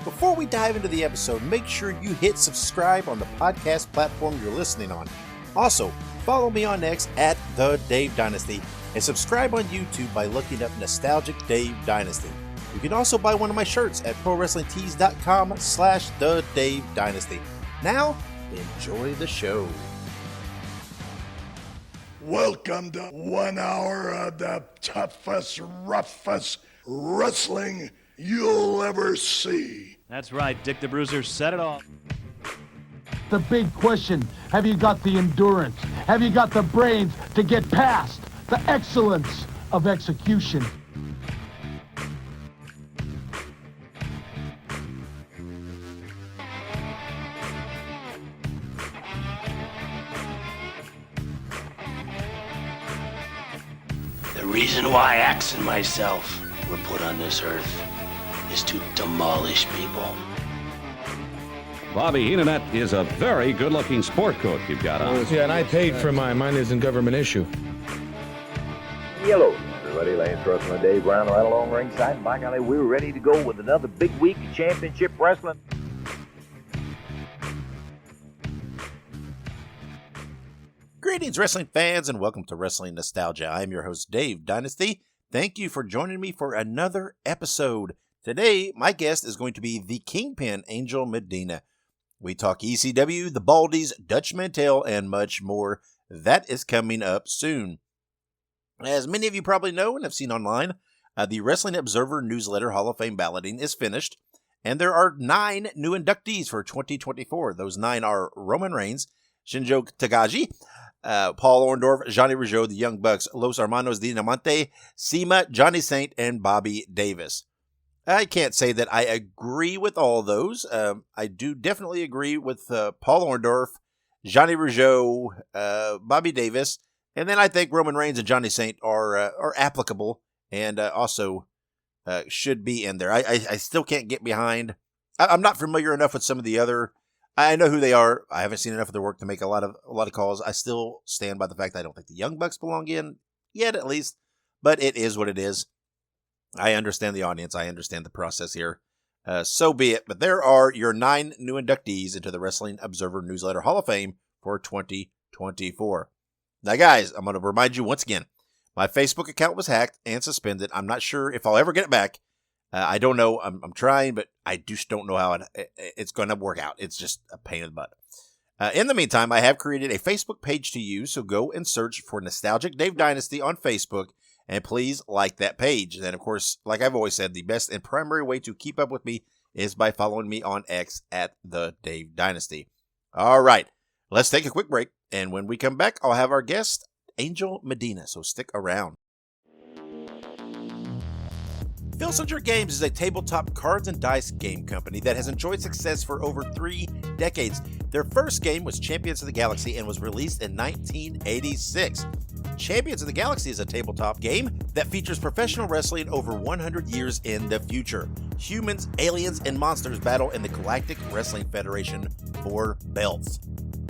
Before we dive into the episode, make sure you hit subscribe on the podcast platform you're listening on. Also, follow me on X at The Dave Dynasty and subscribe on YouTube by looking up Nostalgic Dave Dynasty. You can also buy one of my shirts at ProWrestlingTees.com/The Dave Dynasty. Now, enjoy the show. Welcome to 1 hour of the toughest, roughest wrestling you'll ever see. That's right, Dick the Bruiser said it all. The big question, have you got the endurance? Have you got the brains to get past the excellence of execution? The reason why Axe and myself were put on this earth is to demolish people. Bobby Heenan is a very good-looking sport coat you've got on. Yeah, and I paid for mine. Mine isn't government issue. Hello, everybody. Lance Russell and Dave Brown right along ringside. And by golly, we're ready to go with another big week of championship wrestling. Greetings, wrestling fans, and welcome to Wrestling Nostalgia. I'm your host, Dave Dynasty. Thank you for joining me for another episode. Today, my guest is going to be the Kingpin, Angel Medina. We talk ECW, the Baldies, Dutch Mantell, and much more. That is coming up soon. As many of you probably know and have seen online, the Wrestling Observer Newsletter Hall of Fame balloting is finished, and there are 9 new inductees for 2024. Those 9 are Roman Reigns, Shinjo Takagi, Paul Orndorff, Johnny Rougeau, the Young Bucks, Los Hermanos Dinamite, Cima, Johnny Saint, and Bobby Davis. I can't say that I agree with all those. I do definitely agree with Paul Orndorff, Johnny Rougeau, Bobby Davis, and then I think Roman Reigns and Johnny Saint are applicable and also should be in there. I still can't get behind. I'm not familiar enough with some of the other. I know who they are. I haven't seen enough of their work to make a lot of calls. I still stand by the fact that I don't think the Young Bucks belong in yet, at least. But it is what it is. I understand the audience. I understand the process here. So be it. But there are your 9 new inductees into the Wrestling Observer Newsletter Hall of Fame for 2024. Now, guys, I'm going to remind you once again, my Facebook account was hacked and suspended. I'm not sure if I'll ever get it back. I don't know. I'm trying, but I just don't know how it's going to work out. It's just a pain in the butt. In the meantime, I have created a Facebook page to use, so go and search for Nostalgic Dave Dynasty on Facebook. And please like that page. And of course, like I've always said, the best and primary way to keep up with me is by following me on X at The Dave Dynasty. All right, let's take a quick break. And when we come back, I'll have our guest, Angel Medina. So stick around. Filsinger Games is a tabletop cards and dice game company that has enjoyed success for over 3 decades. Their first game was Champions of the Galaxy and was released in 1986. Champions of the Galaxy is a tabletop game that features professional wrestling over 100 years in the future. Humans, aliens, and monsters battle in the Galactic Wrestling Federation for belts.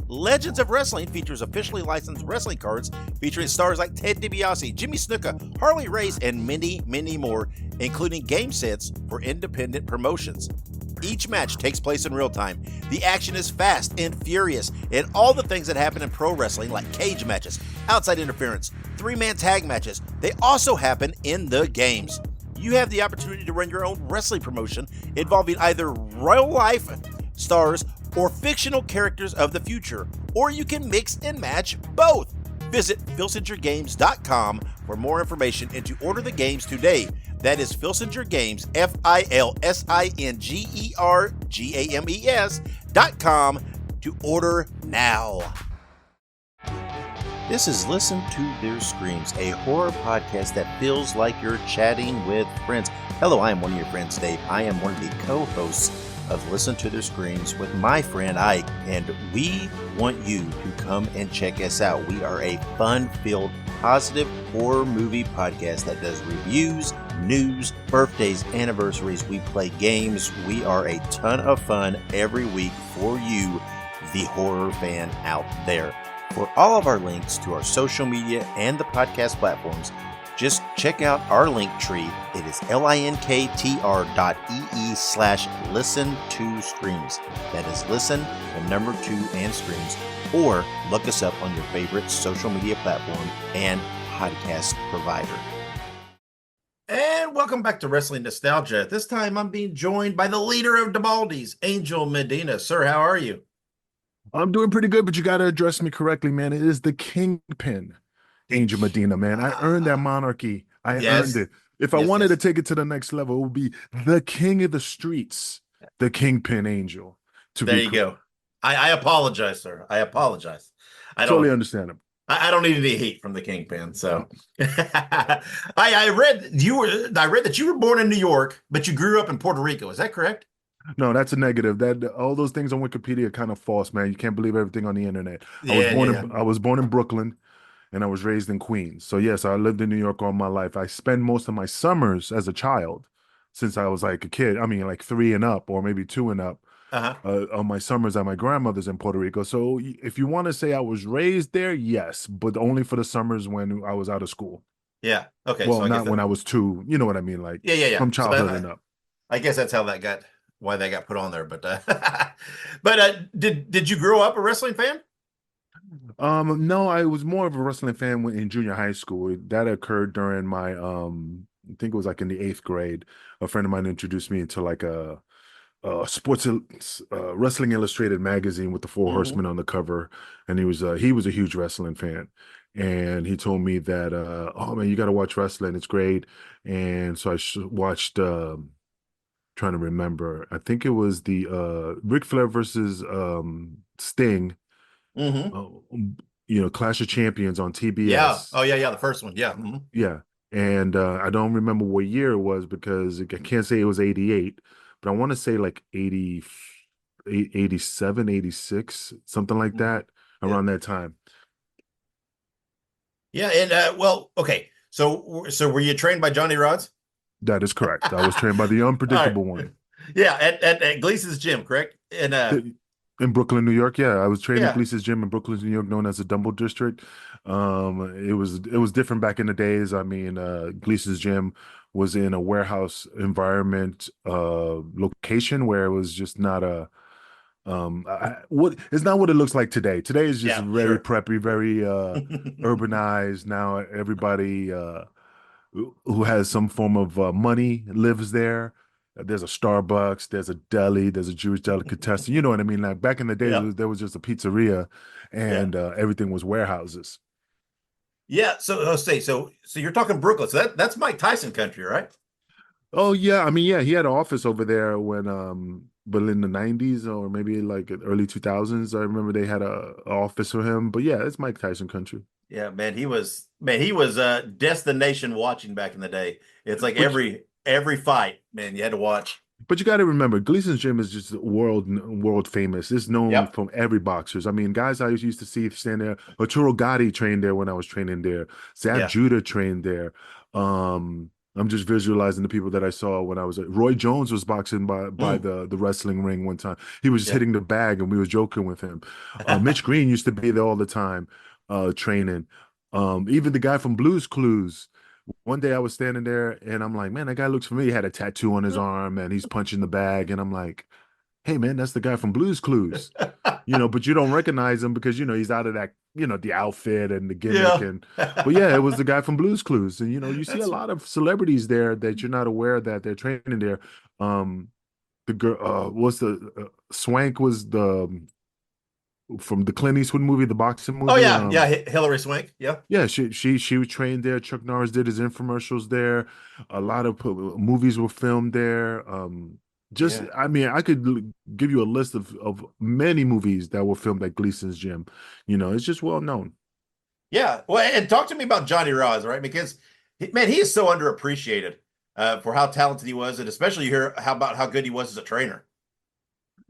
Legends of Wrestling features officially licensed wrestling cards featuring stars like Ted DiBiase, Jimmy Snuka, Harley Race, and many, many more, including game sets for independent promotions. Each match takes place in real time. The action is fast and furious, and all the things that happen in pro wrestling, like cage matches, outside interference, 3-man tag matches, they also happen in the games. You have the opportunity to run your own wrestling promotion involving either real life stars or fictional characters of the future, or you can mix and match both. Visit filsingergames.com for more information and to order the games today. That is Filsinger Games, FILSINGERGAMES.com to order now. This is Listen to Their Screams, a horror podcast that feels like you're chatting with friends. Hello, I am one of your friends, Dave. I am one of the co-hosts of Listen to Their Screams with my friend Ike, and we want you to come and check us out. We are a fun-filled, positive horror movie podcast that does reviews, news, birthdays, anniversaries. We play games. We are a ton of fun every week for you, the horror fan out there. For all of our links to our social media and the podcast platforms, just check out our link tree. It is linktr.ee linktr.ee/listen to streams. That is listen, the number 2 and streams, or look us up on your favorite social media platform and podcast provider. And welcome back to Wrestling Nostalgia. This time I'm being joined by the leader of the Baldies, Angel Medina. Sir, how are you? I'm doing pretty good, but you got to address me correctly, man. It is the Kingpin, Angel Medina, man. I earned that monarchy. I earned it. If I wanted to take it to the next level, it would be the king of the streets, the Kingpin Angel. There you go. I apologize, sir. I apologize. I totally understand him. I don't need any hate from the Kingpin. So I read that you were born in New York, but you grew up in Puerto Rico. Is that correct? No, that's a negative. That all those things on Wikipedia are kind of false, man. You can't believe everything on the internet. I was born in Brooklyn, and I was raised in Queens. So yes, I lived in New York all my life. I spend most of my summers as a child, since I was like a kid. I mean, like 3 and up, or maybe 2 and up. On my summers at my grandmother's in Puerto Rico. So if you want to say I was raised there, yes, but only for the summers when I was out of school. Yeah. Okay. Well, so not when I was 2. You know what I mean? Like from childhood and up. I guess that's how why that got put on there. But did you grow up a wrestling fan? No, I was more of a wrestling fan in junior high school. That occurred during my I think it was like in the 8th grade. A friend of mine introduced me into like a sports Wrestling Illustrated magazine with the 4 Horsemen on the cover, and he was a huge wrestling fan, and he told me that oh man, you got to watch wrestling, it's great. And so I watched trying to remember, I think it was the Ric Flair versus Sting, Clash of Champions on TBS. The first one. Yeah. And I don't remember what year it was, because I can't say it was 88, but I want to say like 87, 86, something like that, around that time. Yeah, and okay. So were you trained by Johnny Rods? That is correct. I was trained by the unpredictable one. Yeah, at Gleason's gym, correct? And in Brooklyn, New York. Yeah, I was trained at Gleason's gym in Brooklyn, New York, known as the Dumble District. It was different back in the days. I mean, Gleason's gym was in a warehouse environment location where it was just not a it's not what it looks like today. Today is just very preppy, very urbanized. Now everybody who has some form of money lives there. There's a Starbucks, there's a deli, there's a Jewish delicatessen. You know what I mean? Like back in the day, there was just a pizzeria, and everything was warehouses. Yeah. So you're talking Brooklyn. So that's Mike Tyson country, right? Oh yeah. I mean, yeah, he had an office over there when but in the 90s or maybe like early 2000s, I remember they had a office for him. But yeah, it's Mike Tyson country. Yeah, man, he was destination watching back in the day. It's like every fight, man, you had to watch. But you got to remember, Gleason's gym is just world famous. It's known from every boxers. I mean, guys I used to see stand there. Arturo Gatti trained there when I was training there. Zab Judah trained there. I'm just visualizing the people that I saw when I was Roy Jones was boxing by the wrestling ring one time. He was just hitting the bag, and we was joking with him. Mitch Green used to be there all the time, training. Even the guy from Blue's Clues. One day I was standing there and I'm like, man, that guy looks familiar. He had a tattoo on his arm and he's punching the bag. And I'm like, hey, man, that's the guy from Blue's Clues. But you don't recognize him because, he's out of that, the outfit and the gimmick. But yeah, it was the guy from Blue's Clues. And, you see a lot of celebrities there that you're not aware that they're training there. The girl, Swank was from the Clint Eastwood movie, the boxing movie. Oh yeah, Hillary Swank. Yeah, she was trained there. Chuck Norris did his infomercials there. A lot of movies were filmed there. I mean, I could give you a list of many movies that were filmed at Gleason's gym. It's just well known. Yeah, well, and talk to me about Johnny Rods, right? Because man, he is so underappreciated for how talented he was, and especially you hear about how good he was as a trainer.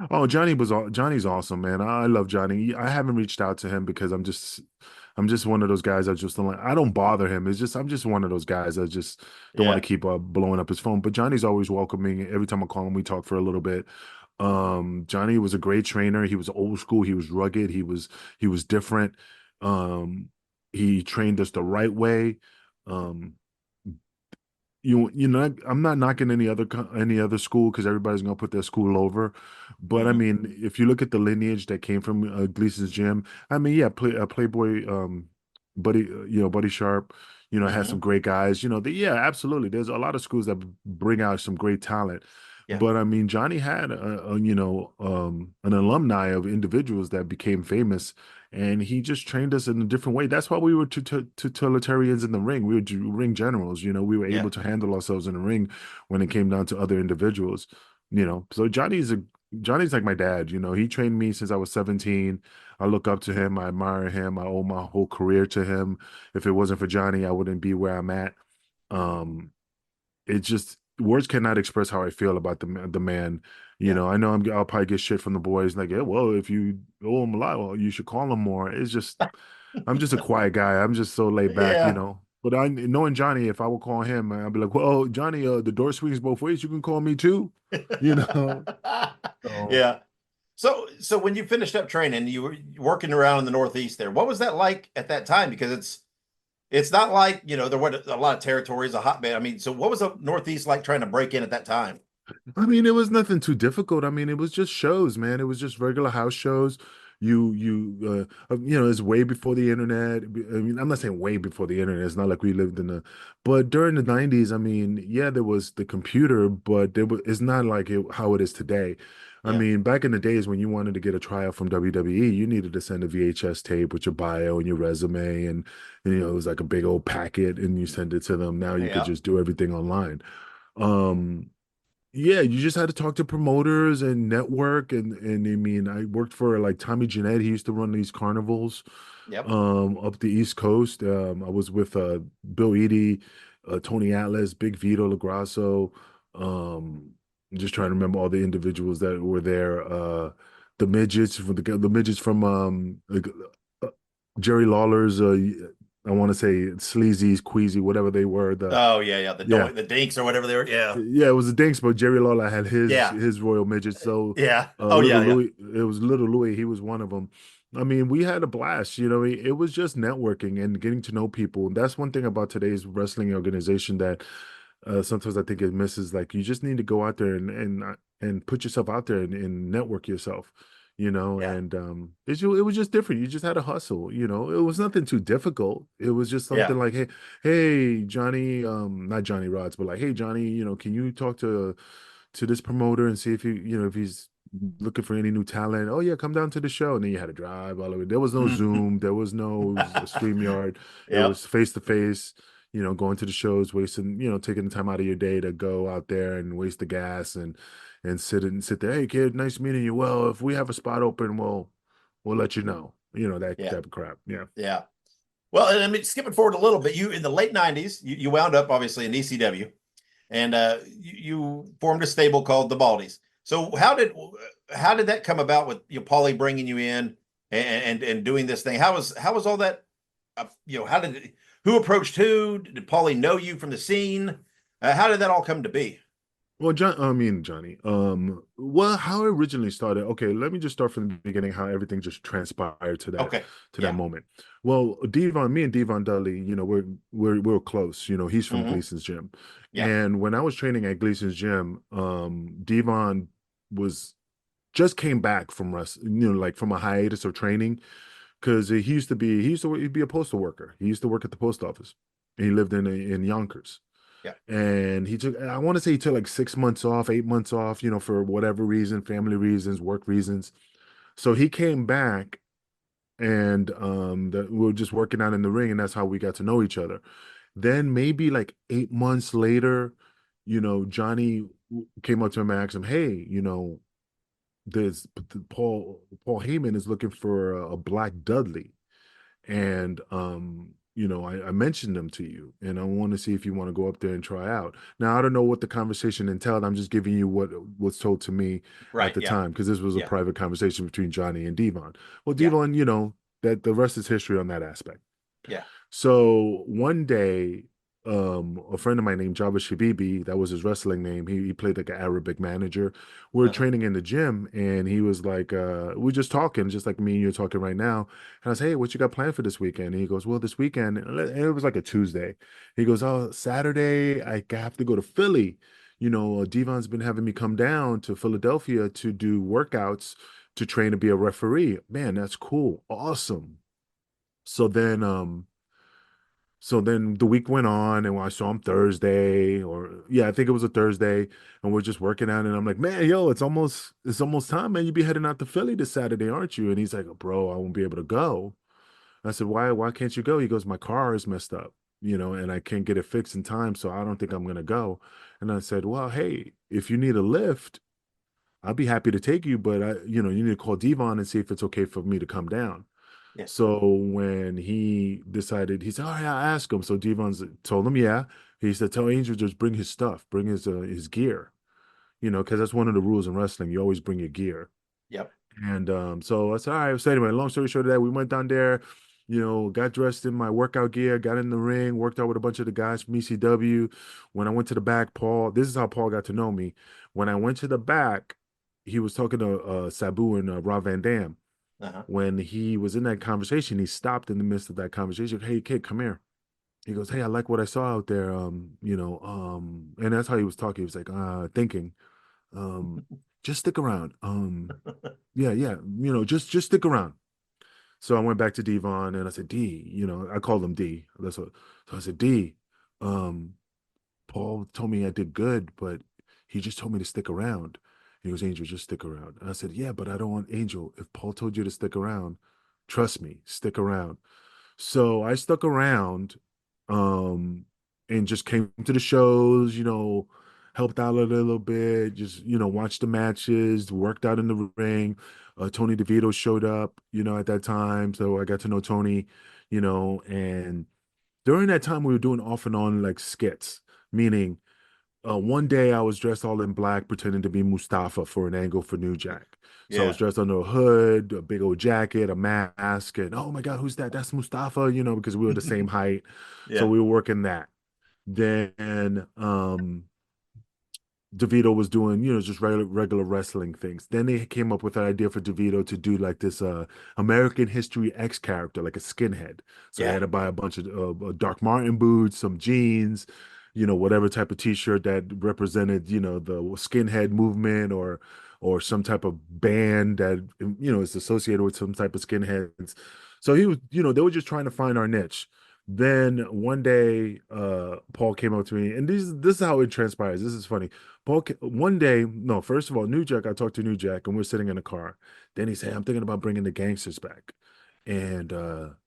Oh, Johnny's awesome, man. I love Johnny. I haven't reached out to him because I'm just one of those guys I just don't like. I don't bother him. I'm just one of those guys that just don't want to keep blowing up his phone. But Johnny's always welcoming. Every time I call him, we talk for a little bit. Johnny was a great trainer. He was old school. He was rugged. He was different. He trained us the right way. I'm not knocking any other school because everybody's gonna put their school over, but I Mhm. mean, if you look at the lineage that came from Gleason's gym, I mean, yeah, Playboy, Buddy, Buddy Sharp, has some Mhm. great guys. Yeah, absolutely. There's a lot of schools that bring out some great talent, Yeah. but I mean, Johnny had an alumni of individuals that became famous, and he just trained us in a different way. That's why we were totalitarians in the ring. We were ring generals. We were Yeah. able to handle ourselves in the ring when it came down to other individuals. So Johnny's like my dad. He trained me since I was 17. I look up to him. I admire him. I owe my whole career to him. If it wasn't for Johnny, I wouldn't be where I'm at. Um, it's just words cannot express how I feel about the man. Yeah. I know I'll probably get shit from the boys like, yeah, well, if you owe him a lot, well, you should call him more. It's just I'm just a quiet guy. I'm just so laid back. Yeah. But knowing Johnny, if I would call him, I'd be like, well, Johnny, the door swings both ways. You can call me too. You know. So, Yeah. So when you finished up training, you were working around in the Northeast there. What was that like at that time? Because it's not like, there were a lot of territories, a hotbed. I mean, so what was the Northeast like trying to break in at that time? I mean, it was nothing too difficult. I mean, it was just shows, man. It was just regular house shows. It's way before the internet. I mean, I'm not saying way before the internet. It's not like we lived but during the 90s, I mean, yeah, there was the computer, but it's not like how it is today. I Yeah. mean, back in the days when you wanted to get a tryout from WWE, you needed to send a VHS tape with your bio and your resume, and it was like a big old packet, and you send it to them. Now you could Yeah. just do everything online. Um, yeah, you just had to talk to promoters and network, and I mean, I worked for like Tommy Jeanette. He used to run these carnivals Yep. up the East Coast. I was with Bill Eadie, Tony Atlas, Big Vito LaGrasso. I'm just trying to remember all the individuals that were there. The midgets from uh, Jerry Lawler's. I want to say Sleazy's, Queasy, whatever they were. Oh yeah, yeah. Yeah, The dinks or whatever they were. Yeah. yeah, it was the Dinks, but Jerry Lawler had his Yeah. his Royal Midget. So Yeah. Oh Little yeah, yeah. Louis, it was Little Louis. He was one of them. I mean, we had a blast. It was just networking and getting to know people. And that's one thing about today's wrestling organization that sometimes I think it misses. Like you just need to go out there and put yourself out there and network yourself. Yeah. And it was just different. You just had to hustle. It was nothing too difficult. It was just Yeah. something like, hey, Johnny, not Johnny Rods, but like, hey, Johnny, can you talk to this promoter and see if he's looking for any new talent? Oh yeah, come down to the show. And then you had to drive all the way. There was no Zoom. There was no StreamYard. It Yep. was face to face. Going to the shows, wasting, taking the time out of your day to go out there and waste the gas and sit there. Hey kid, nice meeting you. Well, if we have a spot open, we'll let you know. That Yeah. type of crap. Yeah. Yeah. Well, and I mean, skipping forward a little bit, you in the late '90s, you wound up obviously in ECW, and you formed a stable called the Baldies. So how did that come about with Paulie bringing you in and doing this thing? How was all that? How did who approached who? Did Paulie know you from the scene? How did that all come to be? Well, Johnny. Well, how it originally started. Okay, let me just start from the beginning. How everything just transpired to that Okay. to Yeah. that moment. Well, me and Devon Dudley, we're close. He's from Hmm. Gleason's gym, Yeah. and when I was training at Gleason's gym, Devon was just came back from like from a hiatus of training because he'd be a postal worker. He used to work at the post office. He lived in Yonkers. Yeah. And I want to say he took like 6 months off, 8 months off, for whatever reason, family reasons, work reasons. So he came back and we were just working out in the ring, and that's how we got to know each other. Then maybe like 8 months later, Johnny came up to him and asked him, hey, there's Paul Heyman is looking for a Black Dudley. And I mentioned them to you, and I want to see if you want to go up there and try out. Now, I don't know what the conversation entailed. I'm just giving you what was told to me Right. at the Yeah. time, because this was a Yeah. private conversation between Johnny and Devon. Well, Yeah. Devon, that the rest is history on that aspect. Yeah. So one day, a friend of mine named Java Shabibi, that was his wrestling name. He played like an Arabic manager. We were training in the gym, and he was like, we were just talking, just like me and you're talking right now. And I was, hey, what you got planned for this weekend? And he goes, well, this weekend, and it was like a Tuesday. He goes, oh, Saturday, I have to go to Philly. Devon's been having me come down to Philadelphia to do workouts to train to be a referee. Man, that's cool. Awesome. So then the week went on, and when I saw him Thursday, I think it was a Thursday, and we're just working out, and I'm like, man, yo, it's almost time, man. You be heading out to Philly this Saturday, aren't you? And he's like, bro, I won't be able to go. I said, why can't you go? He goes, my car is messed up, and I can't get it fixed in time, so I don't think I'm gonna go. And I said, well, hey, if you need a lift, I'll be happy to take you, but you need to call Devon and see if it's okay for me to come down. Yeah. So when he decided, he said, "Oh yeah, I'll ask him." So Devon's told him, "Yeah." He said, "Tell Angel just bring his stuff, bring his gear, because that's one of the rules in wrestling. You always bring your gear." Yep. And so I said, "All right." So anyway, long story short of that, we went down there, got dressed in my workout gear, got in the ring, worked out with a bunch of the guys from ECW. When I went to the back, this is how Paul got to know me. When I went to the back, he was talking to Sabu and Rob Van Dam. When he was in that conversation, he stopped in the midst of that conversation. Hey, kid, come here. He goes, hey, I like what I saw out there. And that's how he was talking. He was like, thinking, just stick around. Yeah, just stick around. So I went back to Devon and I said, D, I called him D. So I said, D, Paul told me I did good, but he just told me to stick around. He goes, Angel, just stick around. And I said, yeah, but I don't want Angel. If Paul told you to stick around, trust me, stick around. So I stuck around and just came to the shows, helped out a little bit, just, watched the matches, worked out in the ring. Tony DeVito showed up, at that time. So I got to know Tony, and during that time we were doing off and on like skits, meaning one day I was dressed all in black, pretending to be Mustafa for an angle for New Jack. So I was dressed under a hood, a big old jacket, a mask, and oh my God, who's that? That's Mustafa, because we were the same height. So we were working that. Then DeVito was doing, just regular wrestling things. Then they came up with an idea for DeVito to do like this American History X character, like a skinhead. So I had to buy a bunch of Doc Martin boots, some jeans, whatever type of T-shirt that represented, the skinhead movement or some type of band that, is associated with some type of skinheads. So he was, they were just trying to find our niche. Then one day, Paul came up to me, and this is how it transpires. This is funny. First of all, New Jack, I talked to New Jack, and we're sitting in a car. Then he said, I'm thinking about bringing the gangsters back. And, I'm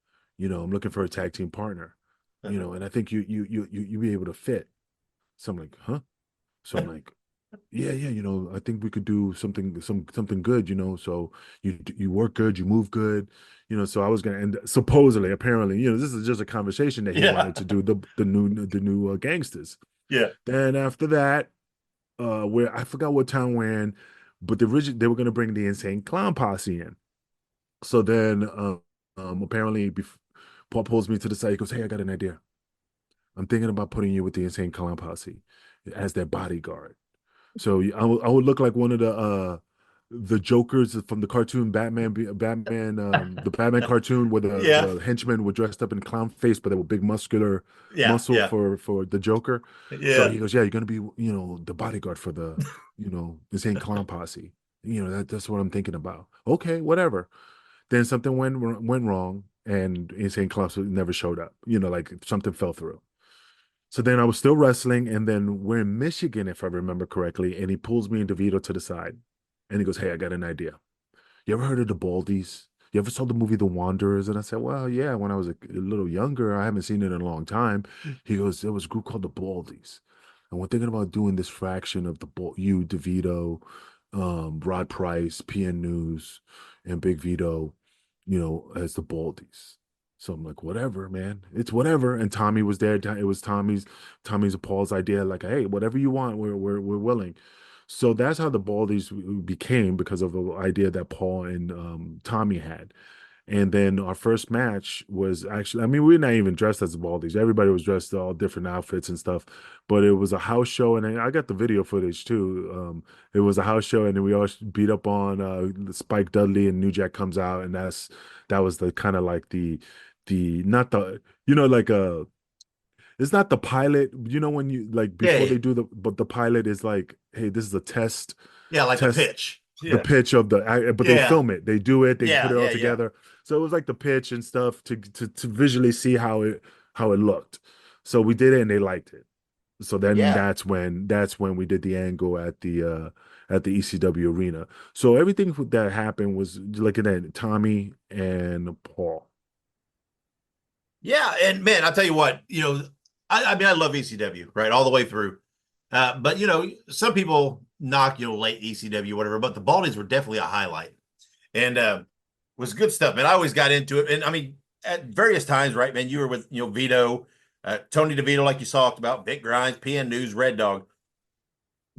looking for a tag team partner. And I think you be able to fit. So I'm like, huh? So I'm like, yeah, I think we could do something good, so you work good, you move good, so I was gonna end supposedly, apparently, this is just a conversation that he wanted to do the new gangsters. Yeah. Then after that, where I forgot what town we're in, but they were gonna bring the Insane Clown Posse in. So then apparently Paul pulls me to the side. He goes, hey, I got an idea. I'm thinking about putting you with the Insane Clown Posse as their bodyguard. So I would look like one of the Jokers from the cartoon Batman, the Batman cartoon where the henchmen were dressed up in clown face, but they were big muscle for the Joker. Yeah. So he goes, yeah, you're gonna be the bodyguard for the Insane Clown Posse. That's what I'm thinking about. Okay, whatever. Then something went wrong, and Insane Clown never showed up. Like something fell through. So then I was still wrestling, and then we're in Michigan, if I remember correctly, and he pulls me and DeVito to the side, and he goes, hey, I got an idea. You ever heard of the Baldies? You ever saw the movie The Wanderers? And I said, well, yeah, when I was a little younger. I haven't seen it in a long time. He goes, there was a group called the Baldies, and we're thinking about doing this fraction of you, DeVito, Rod Price, PN News, and Big Vito, as the Baldies. So I'm like, whatever, man. It's whatever. And Tommy was there. It was Tommy's Paul's idea. Like, hey, whatever you want, we're willing. So that's how the Baldies became, because of the idea that Paul and Tommy had. And then our first match was actually, I mean, we were not even dressed as the Baldies. Everybody was dressed all different outfits and stuff. But it was a house show, and I got the video footage too. It was a house show, and then we all beat up on Spike Dudley, and New Jack comes out, and that was the kind of like the not the like it's not the pilot. You know when you like before they do but the pilot is like, hey, this is a test. Yeah, like test, the pitch. The pitch of but they film it. They do it. They put it all together. So it was like the pitch and stuff to visually see how it looked. So we did it and they liked it. So then that's when we did the angle at the ECW arena. So everything that happened was looking at Tommy and Paul. Yeah, and man, I'll tell you what, I mean, I love ECW, right, all the way through. But some people knock, late ECW, whatever, but the Baldies were definitely a highlight. And was good stuff, man. I always got into it. And I mean, at various times, right, man, you were with, Vito, Tony DeVito, like you talked about, Vic Grimes, PN News, Red Dog,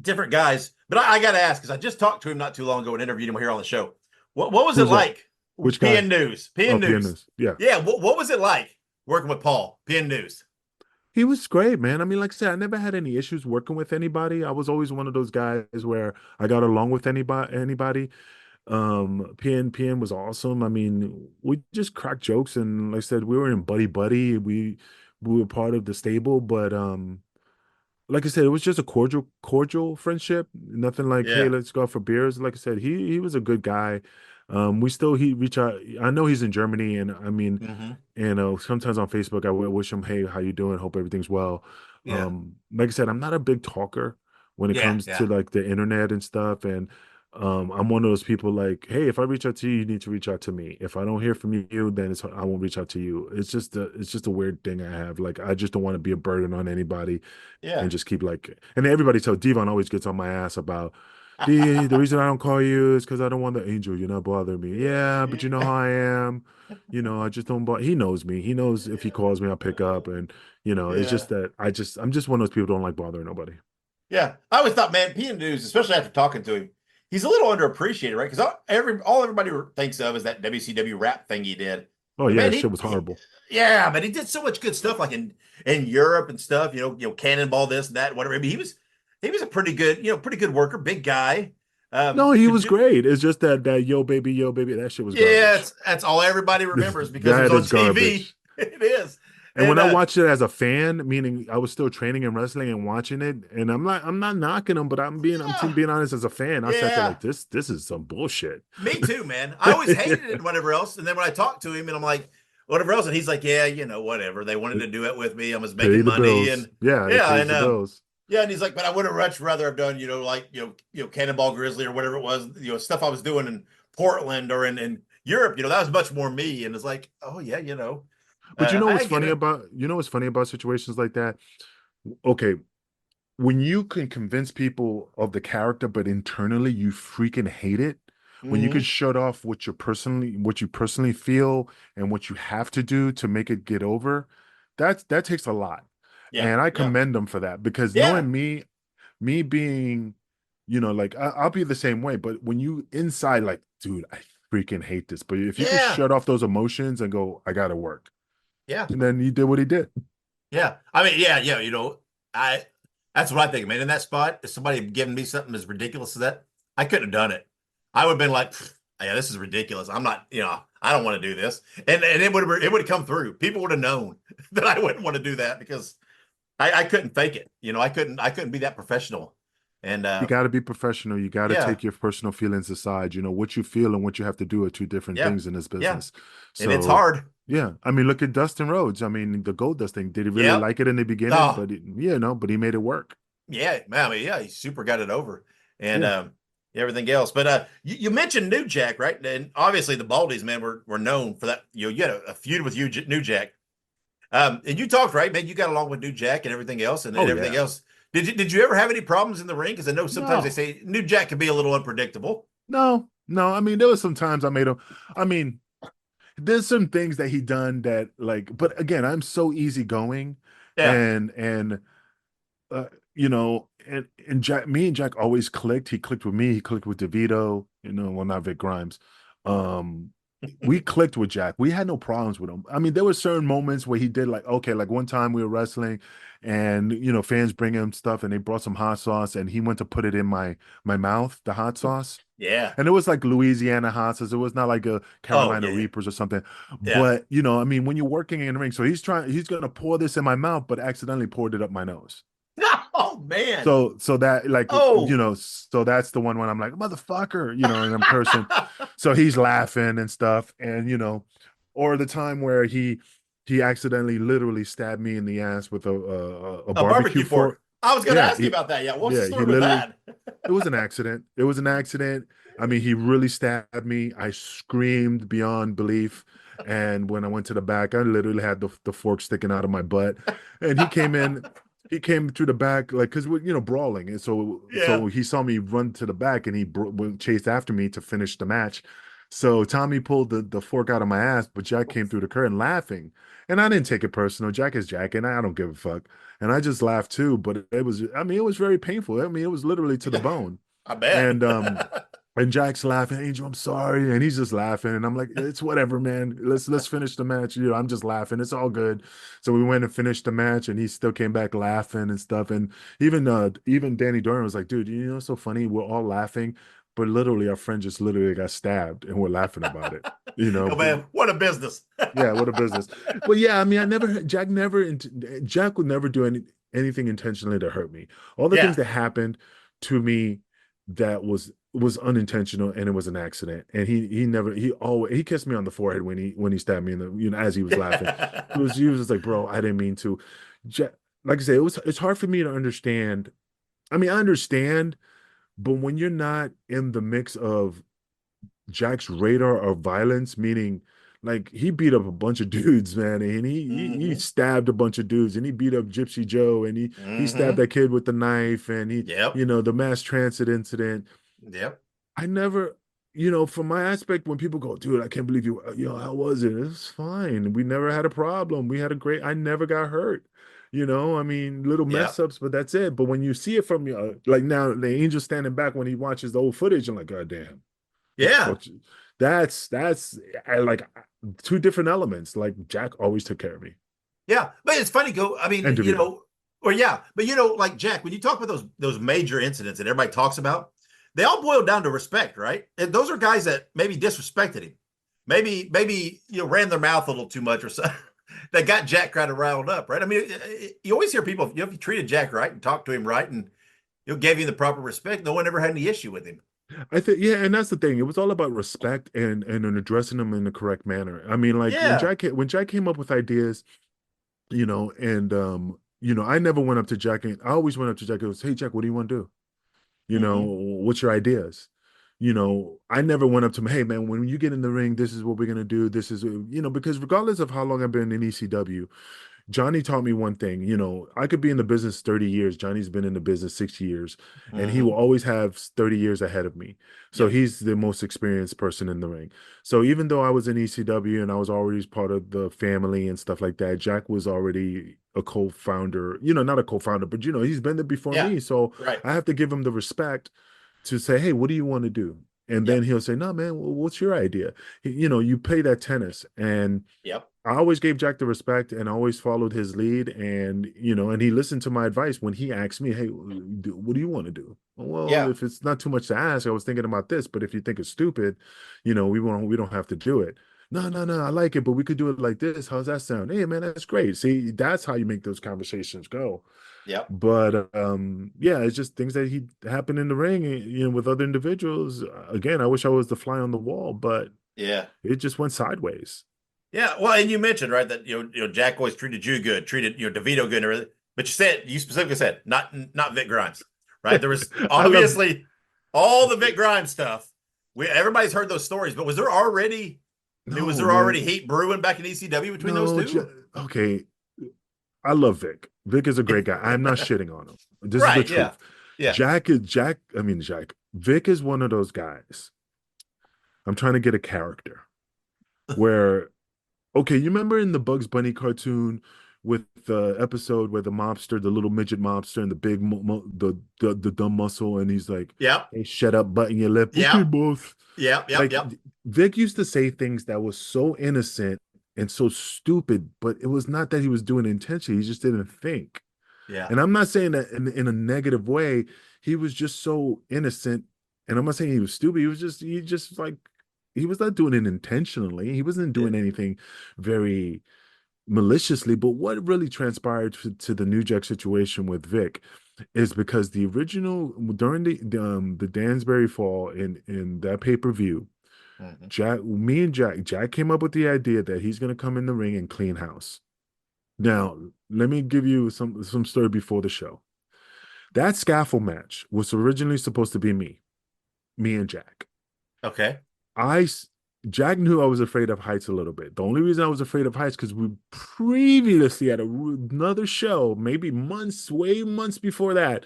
different guys. But I got to ask, because I just talked to him not too long ago and interviewed him here on the show. What was it like? Which guy? PN News. PN News. Yeah. Yeah. What was it like working with Paul, PN News? He was great, man. I mean, like I said, I never had any issues working with anybody. I was always one of those guys where I got along with anybody. PN was awesome. I mean, we just cracked jokes, and like I said, we were in buddy. We were part of the stable, but like I said, it was just a cordial friendship. Nothing like, hey, let's go out for beers. Like I said, he was a good guy. He reach out. I know he's in Germany, and I mean, sometimes on Facebook I wish him, hey, how you doing? Hope everything's well. Like I said, I'm not a big talker when it comes to like the internet and stuff, and I'm one of those people like, hey, if I reach out to you, you need to reach out to me. If I don't hear from you, then I won't reach out to you. It's just a weird thing I have. Like, I just don't want to be a burden on anybody, and just keep like. And everybody tells Devon always gets on my ass about. The reason I don't call you is because I don't want the angel. You're not bothering me. Yeah, but you know how I am. I just don't. He knows me. He knows if he calls me, I'll pick up. And it's just that I'm just one of those people who don't like bothering nobody. Yeah, I always thought, man, PN News, especially after talking to him, he's a little underappreciated, right? Because all everybody thinks of is that WCW rap thing he did. Oh yeah, that shit was horrible. Yeah, but he did so much good stuff, like in Europe and stuff. Cannonball this and that, whatever. I mean, he was a pretty good worker, big guy. No, he was great. It's just that yo baby, that shit was garbage. Yeah, that's all everybody remembers because it's on TV. Garbage. It is. And when I watched it as a fan, meaning I was still training in wrestling and watching it, and I'm not knocking him, but I'm being honest as a fan. I sat there like, this is some bullshit. Me too, man. I always hated it, whatever else. And then when I talked to him, and I'm like, whatever else, and he's like, yeah, whatever. They wanted to do it with me. I was making money, bills. And he's like, but I would have much rather have done, Cannonball Grizzly or whatever it was, stuff I was doing in Portland or in Europe. That was much more me. And it's like, oh yeah, But what's funny about situations like that? Okay, when you can convince people of the character, but internally you freaking hate it. When you can shut off what you personally feel and what you have to do to make it get over, that takes a lot. Yeah, and I commend them for that, because knowing me being, like I'll be the same way. But when you inside, like, dude, I freaking hate this. But if you can shut off those emotions and go, I gotta work. Yeah. And then he did what he did. Yeah. I mean, that's what I think, man. In that spot, if somebody had given me something as ridiculous as that, I couldn't have done it. I would have been like, yeah, this is ridiculous. I'm not, I don't want to do this. And it would have come through. People would have known that I wouldn't want to do that, because I couldn't fake it. I couldn't be that professional. And you got to be professional. You got to take your personal feelings aside. What you feel and what you have to do are two different things in this business. So, and it's hard. Yeah. I mean, look at Dustin Rhodes. I mean, the Goldust thing. Did he really like it in the beginning? Oh. But he made it work. Yeah. Man, I mean, he super got it over. And everything else. But you mentioned New Jack, right? And obviously the Baldies, man, were known for that. You had a feud with New Jack. And you talked, right, man? You got along with New Jack and everything else, and everything else. Did you ever have any problems in the ring? Because I know sometimes they say New Jack can be a little unpredictable. No. I mean, there was some times I made him. I mean, there's some things that he done that, like, but again, I'm so easygoing, and Jack, me and Jack always clicked. He clicked with me. He clicked with DeVito. Well, not Vic Grimes. we clicked with Jack. We had no problems with him. I mean, there were certain moments where he did like, okay, like one time we were wrestling and, fans bring him stuff and they brought some hot sauce and he went to put it in my mouth, the hot sauce. Yeah. And it was like Louisiana hot sauce. It was not like a Carolina yeah. Reapers or something. Yeah. But, I mean, when you're working in the ring, so he's going to pour this in my mouth, but accidentally poured it up my nose. Oh man. So that like so that's the one when I'm like, motherfucker, and I'm cursing. So he's laughing and stuff. And or the time where he accidentally literally stabbed me in the ass with a barbecue fork. I was gonna ask you about that. Yeah, what's the story with that? It was an accident. It was an accident. I mean, he really stabbed me. I screamed beyond belief. And when I went to the back, I literally had the fork sticking out of my butt. And he came in. He came through the back, like, because we're brawling, and so he saw me run to the back, and he chased after me to finish the match. So Tommy pulled the fork out of my ass, but Jack came through the curtain laughing, and I didn't take it personal. Jack is Jack, and I don't give a fuck, and I just laughed too. But it was very painful. I mean, it was literally to the bone. I bet. And Jack's laughing, Angel, I'm sorry. And he's just laughing. And I'm like, it's whatever, man. Let's finish the match. I'm just laughing. It's all good. So we went and finished the match and he still came back laughing and stuff. And even Danny Doran was like, dude, it's so funny. We're all laughing, but literally our friend just literally got stabbed and we're laughing about it. Oh, man, what a business. Yeah, what a business. But yeah, I mean, Jack would never do anything intentionally to hurt me. All the things that happened to me that was unintentional and it was an accident, and he kissed me on the forehead when he stabbed me in the as he was laughing. he was just like, bro, I didn't mean to. Like I said, it's hard for me to understand. I mean, I understand, but when you're not in the mix of Jack's radar of violence, meaning like he beat up a bunch of dudes, man, and he stabbed a bunch of dudes, and he beat up Gypsy Joe, and he stabbed that kid with the knife, and the mass transit incident. Yep. I never, from my aspect, when people go, dude, I can't believe you, how was it? It was fine. We never had a problem. We had I never got hurt. I mean, little mess ups, but that's it. But when you see it from like now, the Angel standing back when he watches the old footage, I'm like, God damn. Yeah. That's like two different elements. Like Jack always took care of me. Yeah. But it's funny, I mean, like Jack, when you talk about those major incidents that everybody talks about, they all boil down to respect, right? And those are guys that maybe disrespected him, maybe ran their mouth a little too much or something. That got Jack kind of riled up, right? I mean, you always hear people, if you treated Jack right and talked to him right and gave him the proper respect, no one ever had any issue with him. I think, and that's the thing. It was all about respect and addressing them in the correct manner. I mean, like when Jack came up with ideas, and I never went up to Jack, and I always went up to Jack and was, hey Jack, what do you want to do? What's your ideas? I never went up to him, hey man, when you get in the ring, this is what we're gonna do. This is, because regardless of how long I've been in ECW, Johnny taught me one thing. I could be in the business 30 years. Johnny's been in the business 6 years, and he will always have 30 years ahead of me. So he's the most experienced person in the ring. So even though I was in ECW and I was already part of the family and stuff like that, Jack was already a co-founder, not a co-founder, but he's been there before me. So I have to give him the respect to say, hey, what do you want to do? And then he'll say, no, man, what's your idea? You play that tennis. And I always gave Jack the respect and I always followed his lead. And, and he listened to my advice when he asked me, hey, what do you want to do? Well, if it's not too much to ask, I was thinking about this, but if you think it's stupid, we don't have to do it. No, I like it, but we could do it like this. How's that sound? Hey, man, that's great. See, that's how you make those conversations go. Yeah. But it's just things that happen in the ring, with other individuals. Again, I wish I was the fly on the wall, but it just went sideways. Yeah. Well, and you mentioned, right, that Jack always treated you good, treated DeVito good and everything. But you specifically said not Vic Grimes, right? There was obviously all the Vic Grimes stuff. Everybody's heard those stories, but was there already heat brewing back in ECW between those two? Okay. I love Vic. Vic is a great guy. I'm not shitting on him. This is the truth. Yeah. Jack. Vic is one of those guys. I'm trying to get a character where, okay, you remember in the Bugs Bunny cartoon with the episode where the little midget mobster and the big, the dumb muscle, and he's like, yeah, hey, shut up, button your lip. Yeah. Okay, both. Yeah, yep, Like yep. Vic used to say things that was so innocent and so stupid, but it was not that he was doing it intentionally. He just didn't think. Yeah. And I'm not saying that in a negative way. He was just so innocent. And I'm not saying he was stupid. He just like, he was not doing it intentionally. He wasn't Yeah. doing anything very maliciously. But what really transpired to the New Jack situation with Vic is because the original, during the Dansbury Fall in that pay-per-view, Mhm. Jack came up with the idea that he's going to come in the ring and clean house. Now, let me give you some story before the show. That scaffold match was originally supposed to be me and Jack. Okay. I Jack knew I was afraid of heights a little bit. The only reason I was afraid of heights because we previously had another show, maybe way months before that,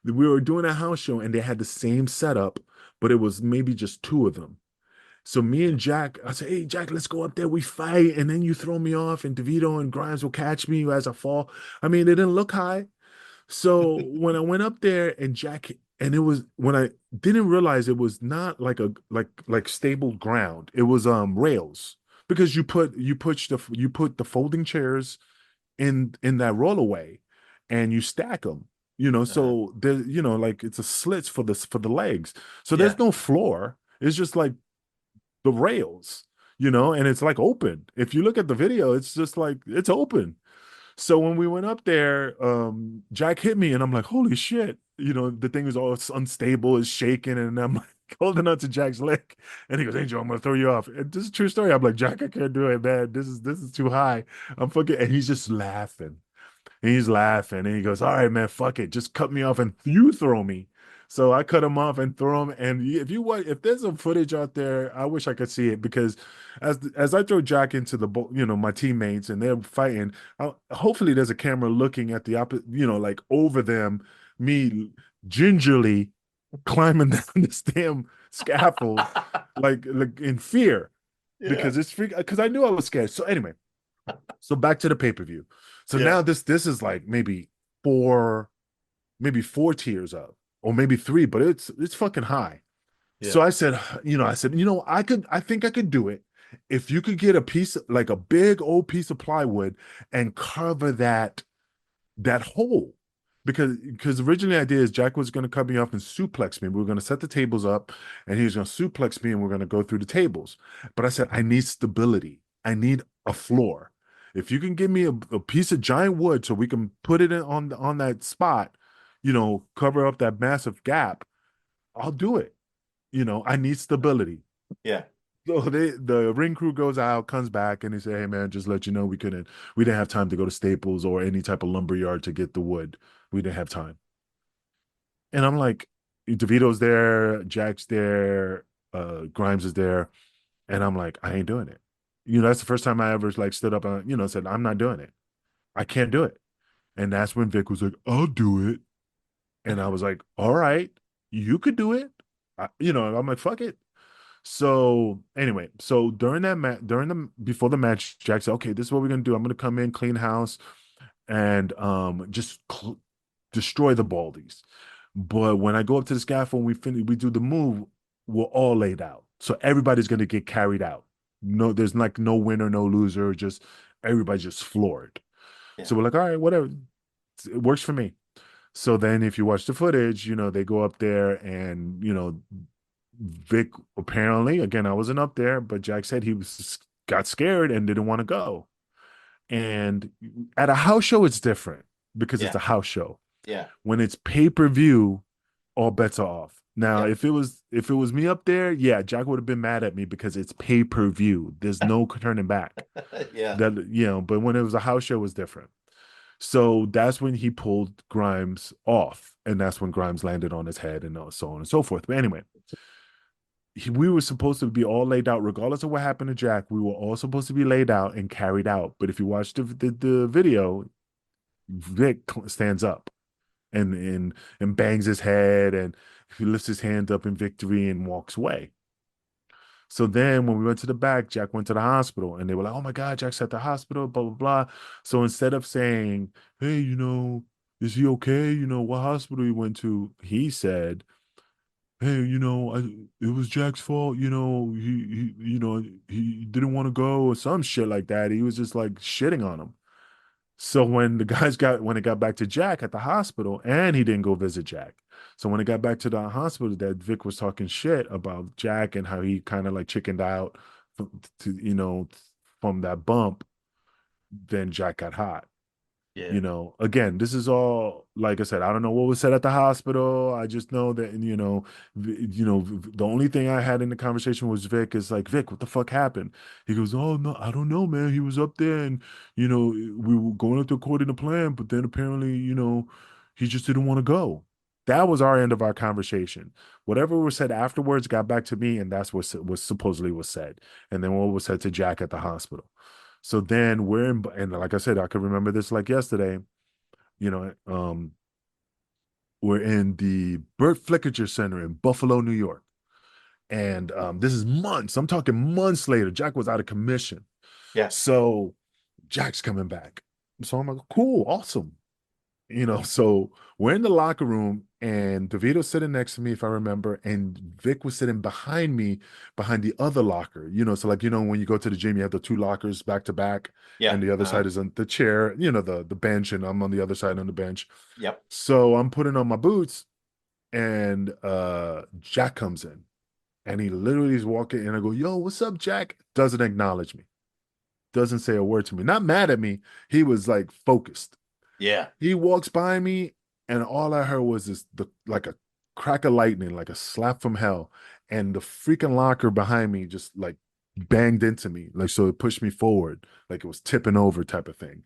we were doing a house show and they had the same setup, but it was maybe just two of them. So me and Jack, I said, "Hey Jack, let's go up there. We fight, and then you throw me off, and DeVito and Grimes will catch me as I fall." I mean, it didn't look high. So when I went up there and Jack, and it was when I didn't realize it was not like like stable ground. It was rails because you put the folding chairs in that rollaway, and you stack them. Uh-huh. So there, like it's a slits for the legs. So Yeah. there's no floor. It's just like the rails, and it's like open. If you look at the video, it's just like it's open. So when we went up there, Jack hit me and I'm like, holy shit. The thing is all unstable, is shaking, and I'm like holding on to Jack's leg. And he goes, Angel, I'm gonna throw you off. And this is a true story. I'm like, Jack, I can't do it, man. This is too high. I'm fucking, and he's just laughing. And he's laughing and he goes, all right, man, fuck it. Just cut me off and you throw me. So I cut him off and throw him. And if there's some footage out there, I wish I could see it because as I throw Jack into my teammates and they're fighting, hopefully there's a camera looking at the opposite, like over them, me gingerly climbing down this damn scaffold, like in fear Yeah. because because I knew I was scared. So anyway, so back to the pay-per-view. So Yeah. now this is like four, maybe four tiers up, or maybe three, but it's fucking high. Yeah. So I said, I think I could do it if you could get a piece, like a big old piece of plywood, and cover that hole. Because originally the idea is Jack was going to cut me off and suplex me. We were going to set the tables up and he was going to suplex me and we're going to go through the tables. But I said, I need stability. I need a floor. If you can give me a piece of giant wood so we can put it on that spot, cover up that massive gap, I'll do it. I need stability. Yeah. So the ring crew goes out, comes back, and they say, "Hey man, just let you know we didn't have time to go to Staples or any type of lumber yard to get the wood. We didn't have time." And I'm like, DeVito's there, Jack's there, Grimes is there, and I'm like, I ain't doing it. That's the first time I ever like stood up and said, I'm not doing it. I can't do it. And that's when Vic was like, I'll do it. And I was like, all right, you could do it. I'm like, fuck it. So anyway, so during before the match, Jack said, okay, this is what we're gonna do. I'm gonna come in, clean house, and just destroy the Baldies. But when I go up to the scaffold and we do the move, we're all laid out. So everybody's gonna get carried out. No, there's like no winner, no loser, just everybody just floored. Yeah. So we're like, all right, whatever. It works for me. So then if you watch the footage, they go up there and, Vic apparently, again, I wasn't up there, but Jack said he got scared and didn't want to go. And at a house show, it's different because it's a house show. Yeah. When it's pay-per-view, all bets are off. Now, Yeah. if it was me up there, yeah, Jack would have been mad at me because it's pay-per-view. There's no turning back. Yeah. But when it was a house show, it was different. So that's when he pulled Grimes off, and that's when Grimes landed on his head and so on and so forth. But anyway, we were supposed to be all laid out, regardless of what happened to Jack. We were all supposed to be laid out and carried out. But if you watch the video, Vic stands up and bangs his head, and he lifts his hand up in victory and walks away. So then when we went to the back, Jack went to the hospital and they were like, oh my God, Jack's at the hospital, blah, blah, blah. So instead of saying, hey, is he okay? What hospital he went to? He said, hey, it was Jack's fault. He didn't want to go or some shit like that. He was just like shitting on him. So when when it got back to Jack at the hospital, and he didn't go visit Jack. So when it got back to the hospital, that Vic was talking shit about Jack and how he kind of like chickened out from that bump. Then Jack got hot. Yeah. Again, this is all, like I said, I don't know what was said at the hospital. I just know that, the only thing I had in the conversation was Vic is like, Vic, what the fuck happened? He goes, oh, no, I don't know, man. He was up there and, we were going up to according to plan, but then apparently, he just didn't want to go. That was our end of our conversation. Whatever was said afterwards got back to me, and that's what was supposedly was said. And then what was said to Jack at the hospital. So then and like I said, I could remember this like yesterday, you know, we're in the Burt Flickinger Center in Buffalo, New York. And this is months, I'm talking months later. Jack was out of commission. Yeah. So Jack's coming back. So I'm like, cool, awesome. So we're in the locker room and DeVito's sitting next to me, if I remember, and Vic was sitting behind me, behind the other locker. So like, when you go to the gym, you have the two lockers back to back, and the other side is on the chair, the bench, and I'm on the other side on the bench. Yep. So I'm putting on my boots, and Jack comes in, and he literally is walking, and I go, yo, what's up, Jack? Doesn't acknowledge me. Doesn't say a word to me. Not mad at me. He was like focused. Yeah. He walks by me, and all I heard was like a crack of lightning, like a slap from hell. And the freaking locker behind me just like banged into me. Like, so it pushed me forward, like it was tipping over type of thing.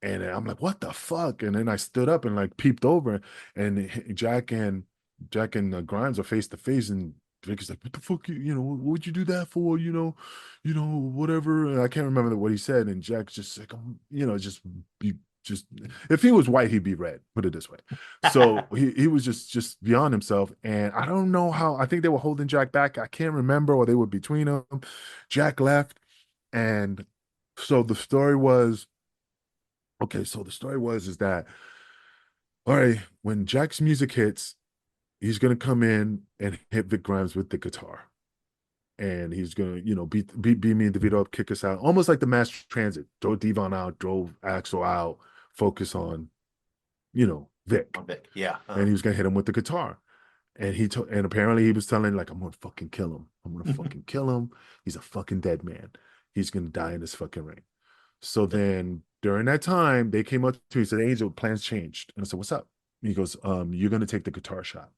And I'm like, what the fuck? And then I stood up and like peeped over, and Jack and Grimes are face to face, and Vic is like, what the fuck, what would you do that for? Whatever. And I can't remember what he said. And Jack's just like, just if he was white, he'd be red, put it this way. So he was just beyond himself. And I don't know how, I think they were holding Jack back. I can't remember, or they were between them. Jack left. And so the story was, is that, all right, when Jack's music hits, he's going to come in and hit Vic Grimes with the guitar. And he's gonna, beat me and DeVito up, kick us out, almost like the mass transit. Throw Devon out, drove Axel out, focus on, Vic. Vic, yeah. And he was gonna hit him with the guitar. And and apparently he was telling, like, I'm gonna fucking kill him. I'm gonna fucking kill him. He's a fucking dead man. He's gonna die in this fucking ring. So then during that time, they came up to me and said, Angel, plans changed. And I said, what's up? And he goes, you're gonna take the guitar shot.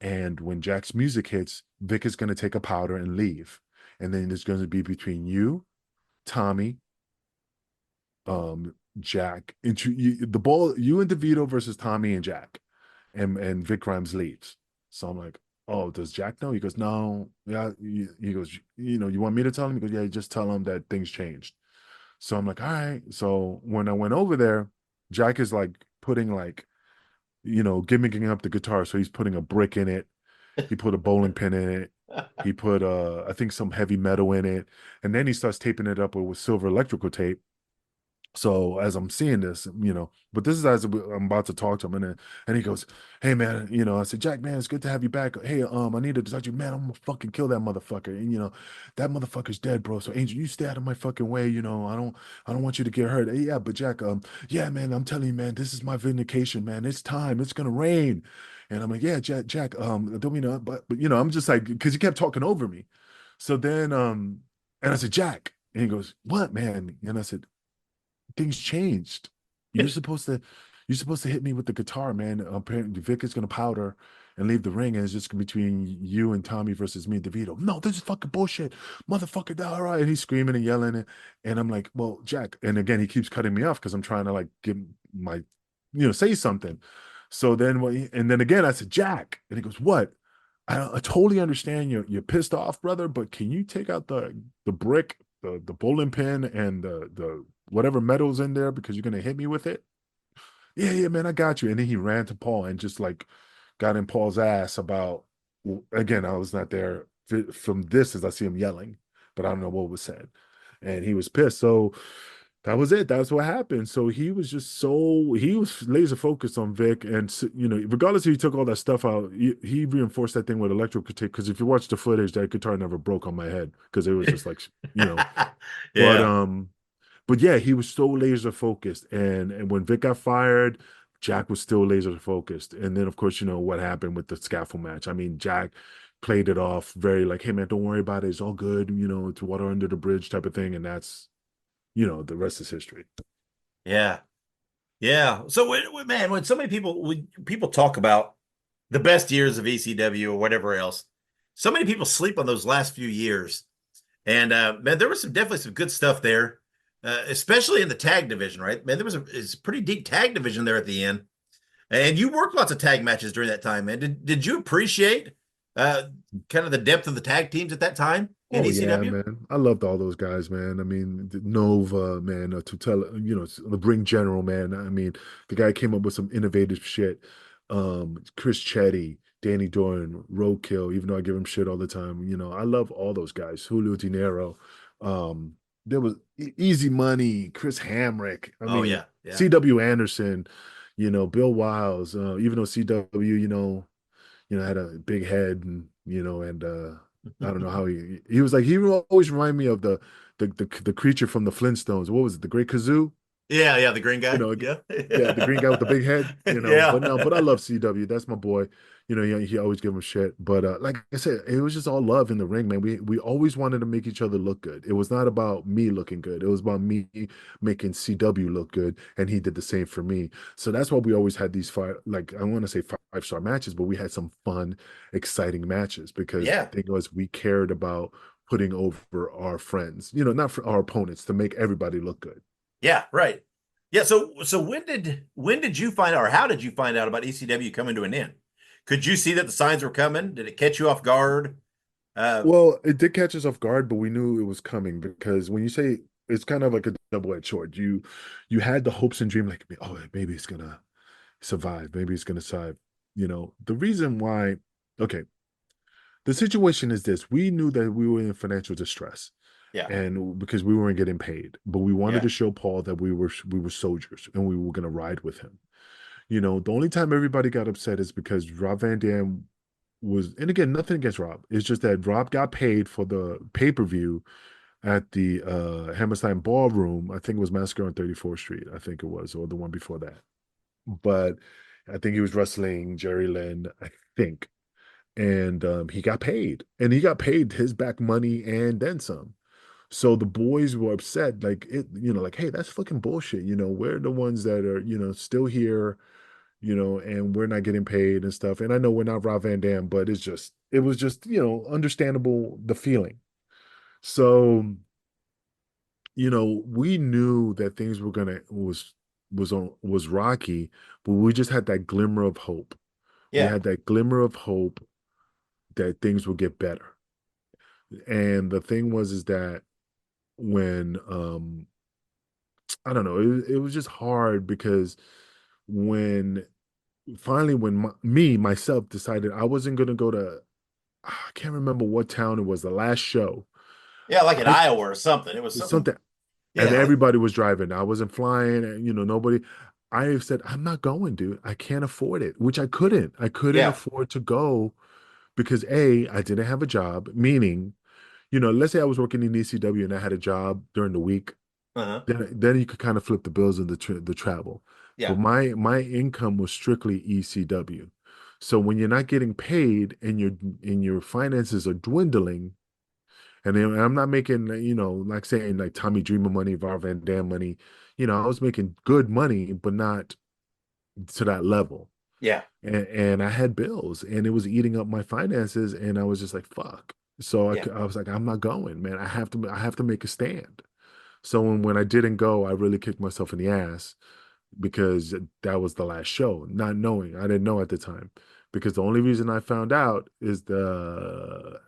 And when Jack's music hits, Vic is going to take a powder and leave. And then there's going to be between you, Tommy, Jack, the ball, you and DeVito versus Tommy and Jack. And Vic Grimes leaves. So I'm like, oh, does Jack know? He goes, no. Yeah. He goes, you want me to tell him? He goes, yeah, just tell him that things changed. So I'm like, all right. So when I went over there, Jack is like putting like, gimmicking up the guitar. So he's putting a brick in it. He put a bowling pin in it. He put, I think, some heavy metal in it. And then he starts taping it up with silver electrical tape. So as I'm seeing this, but this is as I'm about to talk to him, and he goes, hey man, I said, Jack, man, it's good to have you back. Hey, I need to talk to you, man. I'm gonna fucking kill that motherfucker, and that motherfucker's dead, bro. So Angel, you stay out of my fucking way. I don't want you to get hurt. Hey, yeah, but Jack, yeah, man, I'm telling you, man, this is my vindication, man. It's time. It's gonna rain. And I'm like, yeah, Jack, don't mean to, but I'm just like, because he kept talking over me. So then, and I said, Jack, and he goes, what, man? And I said, things changed. You're supposed to hit me with the guitar, man. Apparently Vic is gonna powder and leave the ring, and it's just between you and Tommy versus me and DeVito. No, this is fucking bullshit, motherfucker. All right. And he's screaming and yelling, and I'm like, well, Jack. And again, he keeps cutting me off because I'm trying to like give my, say something. So then, and then again, I said, Jack, and he goes, what? I totally understand you're pissed off, brother, but can you take out the brick, the bowling pin, and the whatever metal's in there, because you're gonna hit me with it? Yeah, man, I got you. And then he ran to Paul and just like got in Paul's ass about, again, I was not there from this as I see him yelling, but I don't know what was said. And he was pissed. So that was it. That's what happened. So he was he was laser focused on Vic, and regardless if he took all that stuff out, he reinforced that thing with electrical tape. Because if you watch the footage, that guitar never broke on my head because it was just like But Yeah. but yeah, he was so laser focused, and when Vic got fired, Jack was still laser focused. And then of course what happened with the scaffold match. I mean, Jack played it off very like, hey man, don't worry about it. It's all good. It's water under the bridge type of thing, and that's the rest is history. Yeah. Yeah. So man, when so many people talk about the best years of ECW or whatever else, so many people sleep on those last few years. And man, there was definitely some good stuff there, especially in the tag division, right? Man, there was a pretty deep tag division there at the end. And you worked lots of tag matches during that time, man. Did you appreciate kind of the depth of the tag teams at that time in ECW? Yeah, man. I loved all those guys, man. I mean, Nova, man, the Ring General, man. I mean, the guy came up with some innovative shit. Chris Chetty, Danny Doran, Roadkill, even though I give him shit all the time. I love all those guys. Julio Dinero. There was Easy Money, Chris Hamrick. I mean, yeah. C.W. Anderson, Bill Wiles, even though C.W., had a big head and I don't know how he was like, he always reminded me of the creature from the Flintstones. What was it? The Great Kazoo? Yeah, the green guy. Yeah, the green guy with the big head. Yeah. But I love CW. That's my boy. He always give him shit. But like I said, it was just all love in the ring, man. We always wanted to make each other look good. It was not about me looking good. It was about me making CW look good, and he did the same for me. So that's why we always had these I want to say 5-star matches, but we had some fun, exciting matches because the thing was we cared about putting over our friends, not for our opponents, to make everybody look good. Yeah, right. Yeah, so when did you find out, or how did you find out about ECW coming to an end? Could you see that the signs were coming? Did it catch you off guard? Well, it did catch us off guard, but we knew it was coming because when you say it's kind of like a double-edged sword, you had the hopes and dream like, oh, maybe it's gonna survive, maybe it's gonna survive. The reason why, okay, the situation is this: we knew that we were in financial distress. Yeah. And because we weren't getting paid, but we wanted to show Paul that we were soldiers and we were going to ride with him. The only time everybody got upset is because Rob Van Dam was, and again, nothing against Rob. It's just that Rob got paid for the pay-per-view at the Hammerstein Ballroom. I think it was Massacre on 34th Street. I think it was, or the one before that. But I think he was wrestling Jerry Lynn, I think. And he got paid. And he got paid his back money and then some. So the boys were upset, like like, hey, that's fucking bullshit. We're the ones that are, still here, and we're not getting paid and stuff. And I know we're not Rob Van Dam, but it was just, understandable, the feeling. So, we knew that things were was rocky, but we just had that glimmer of hope. Yeah. We had that glimmer of hope that things would get better. And the thing is that when I don't know, it was just hard because when myself decided I wasn't going to go to, I can't remember what town it was, the last show. Yeah, like in Iowa or something. It was something. And everybody was driving. I wasn't flying, and nobody. I said, I'm not going, dude. I can't afford it, which I couldn't. I couldn't afford to go because I didn't have a job, meaning, let's say I was working in ECW and I had a job during the week. Then you could kind of flip the bills and the travel. Yeah. But my income was strictly ECW. So when you're not getting paid and your finances are dwindling, and then I'm not making, like saying like Tommy Dreamer money, Var Van Dam money, I was making good money, but not to that level. Yeah. And I had bills and it was eating up my finances, and I was just like, fuck. So I was like, I'm not going, man. I have to make a stand. So when I didn't go, I really kicked myself in the ass because that was the last show, not knowing. I didn't know at the time, because the only reason I found out is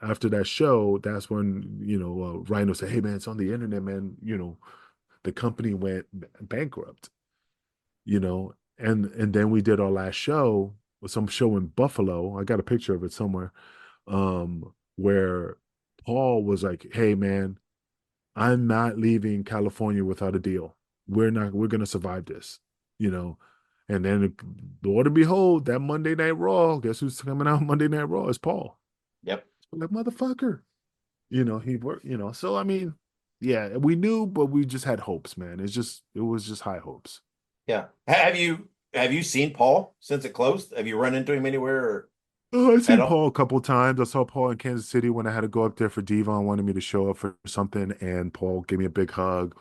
after that show, that's when, Rhino said, hey, man, it's on the internet, man. The company went bankrupt, and then we did our last show, some show in Buffalo. I got a picture of it somewhere, where Paul was like, hey, man, I'm not leaving California without a deal. we're going to survive this, And then, Lord to behold, that Monday Night Raw, guess who's coming out Monday Night Raw? Is Paul. Yep. Like, motherfucker. He worked, so I mean, yeah, we knew, but we just had hopes, man. It was just high hopes. Yeah. Have you seen Paul since it closed? Have you run into him anywhere? Or I've seen Paul a couple of times. I saw Paul in Kansas City when I had to go up there for Devon wanted me to show up for something, and Paul gave me a big hug.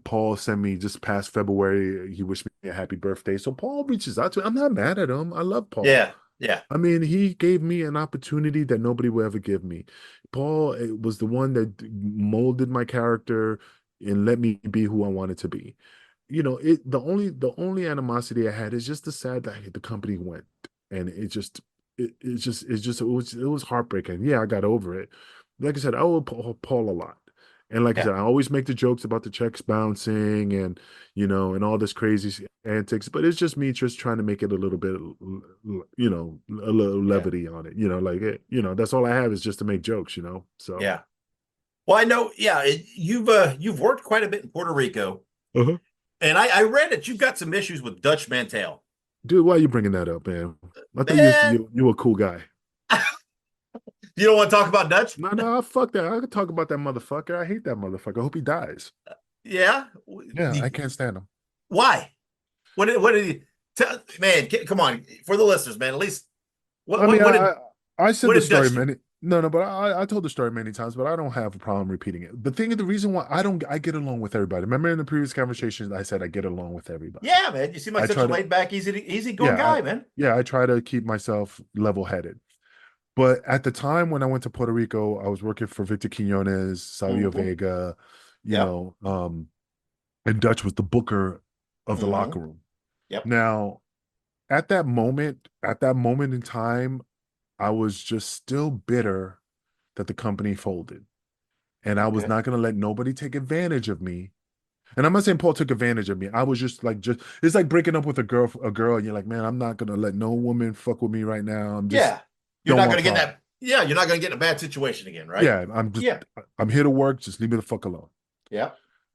Paul sent me just past February. He wished me a happy birthday. So Paul reaches out to me. I'm not mad at him. I love Paul. Yeah. Yeah. I mean, he gave me an opportunity that nobody will ever give me. Paul was the one that molded my character and let me be who I wanted to be. The only animosity I had is just the sad that the company went, and it was heartbreaking. Yeah, I got over it. Like I said, I owe Paul a lot. And like I said, I always make the jokes about the checks bouncing and, and all this crazy antics, but it's just me just trying to make it a little bit, a little levity on it, that's all I have is just to make jokes, so. Yeah. Well, I know. Yeah. You've worked quite a bit in Puerto Rico. Uh-huh. And I read that you've got some issues with Dutch Mantell. Dude, why are you bringing that up, man? I think you're a cool guy. You don't want to talk about Dutch? No, fuck that. I could talk about that motherfucker. I hate that motherfucker. I hope he dies. Yeah? Yeah, I can't stand him. Why? What did he tell? Man, come on. For the listeners, man, at least. I said the story but I told the story many times, but I don't have a problem repeating it. The reason why I get along with everybody. Remember in the previous conversations, I said I get along with everybody. Yeah, man. You seem like such a laid back, easy going guy, man. Yeah, I try to keep myself level headed. But at the time when I went to Puerto Rico, I was working for Victor Quinones, Savio Vega, and Dutch was the booker of the locker room. Yep. Now, at that moment in time, I was just still bitter that the company folded. And I was not going to let nobody take advantage of me. And I'm not saying Paul took advantage of me. I was just it's like breaking up with a girl, and you're like, man, I'm not going to let no woman fuck with me right now. I'm just you're not going to get that. Yeah, you're not going to get in a bad situation again, right? Yeah, I'm here to work. Just leave me the fuck alone. Yeah.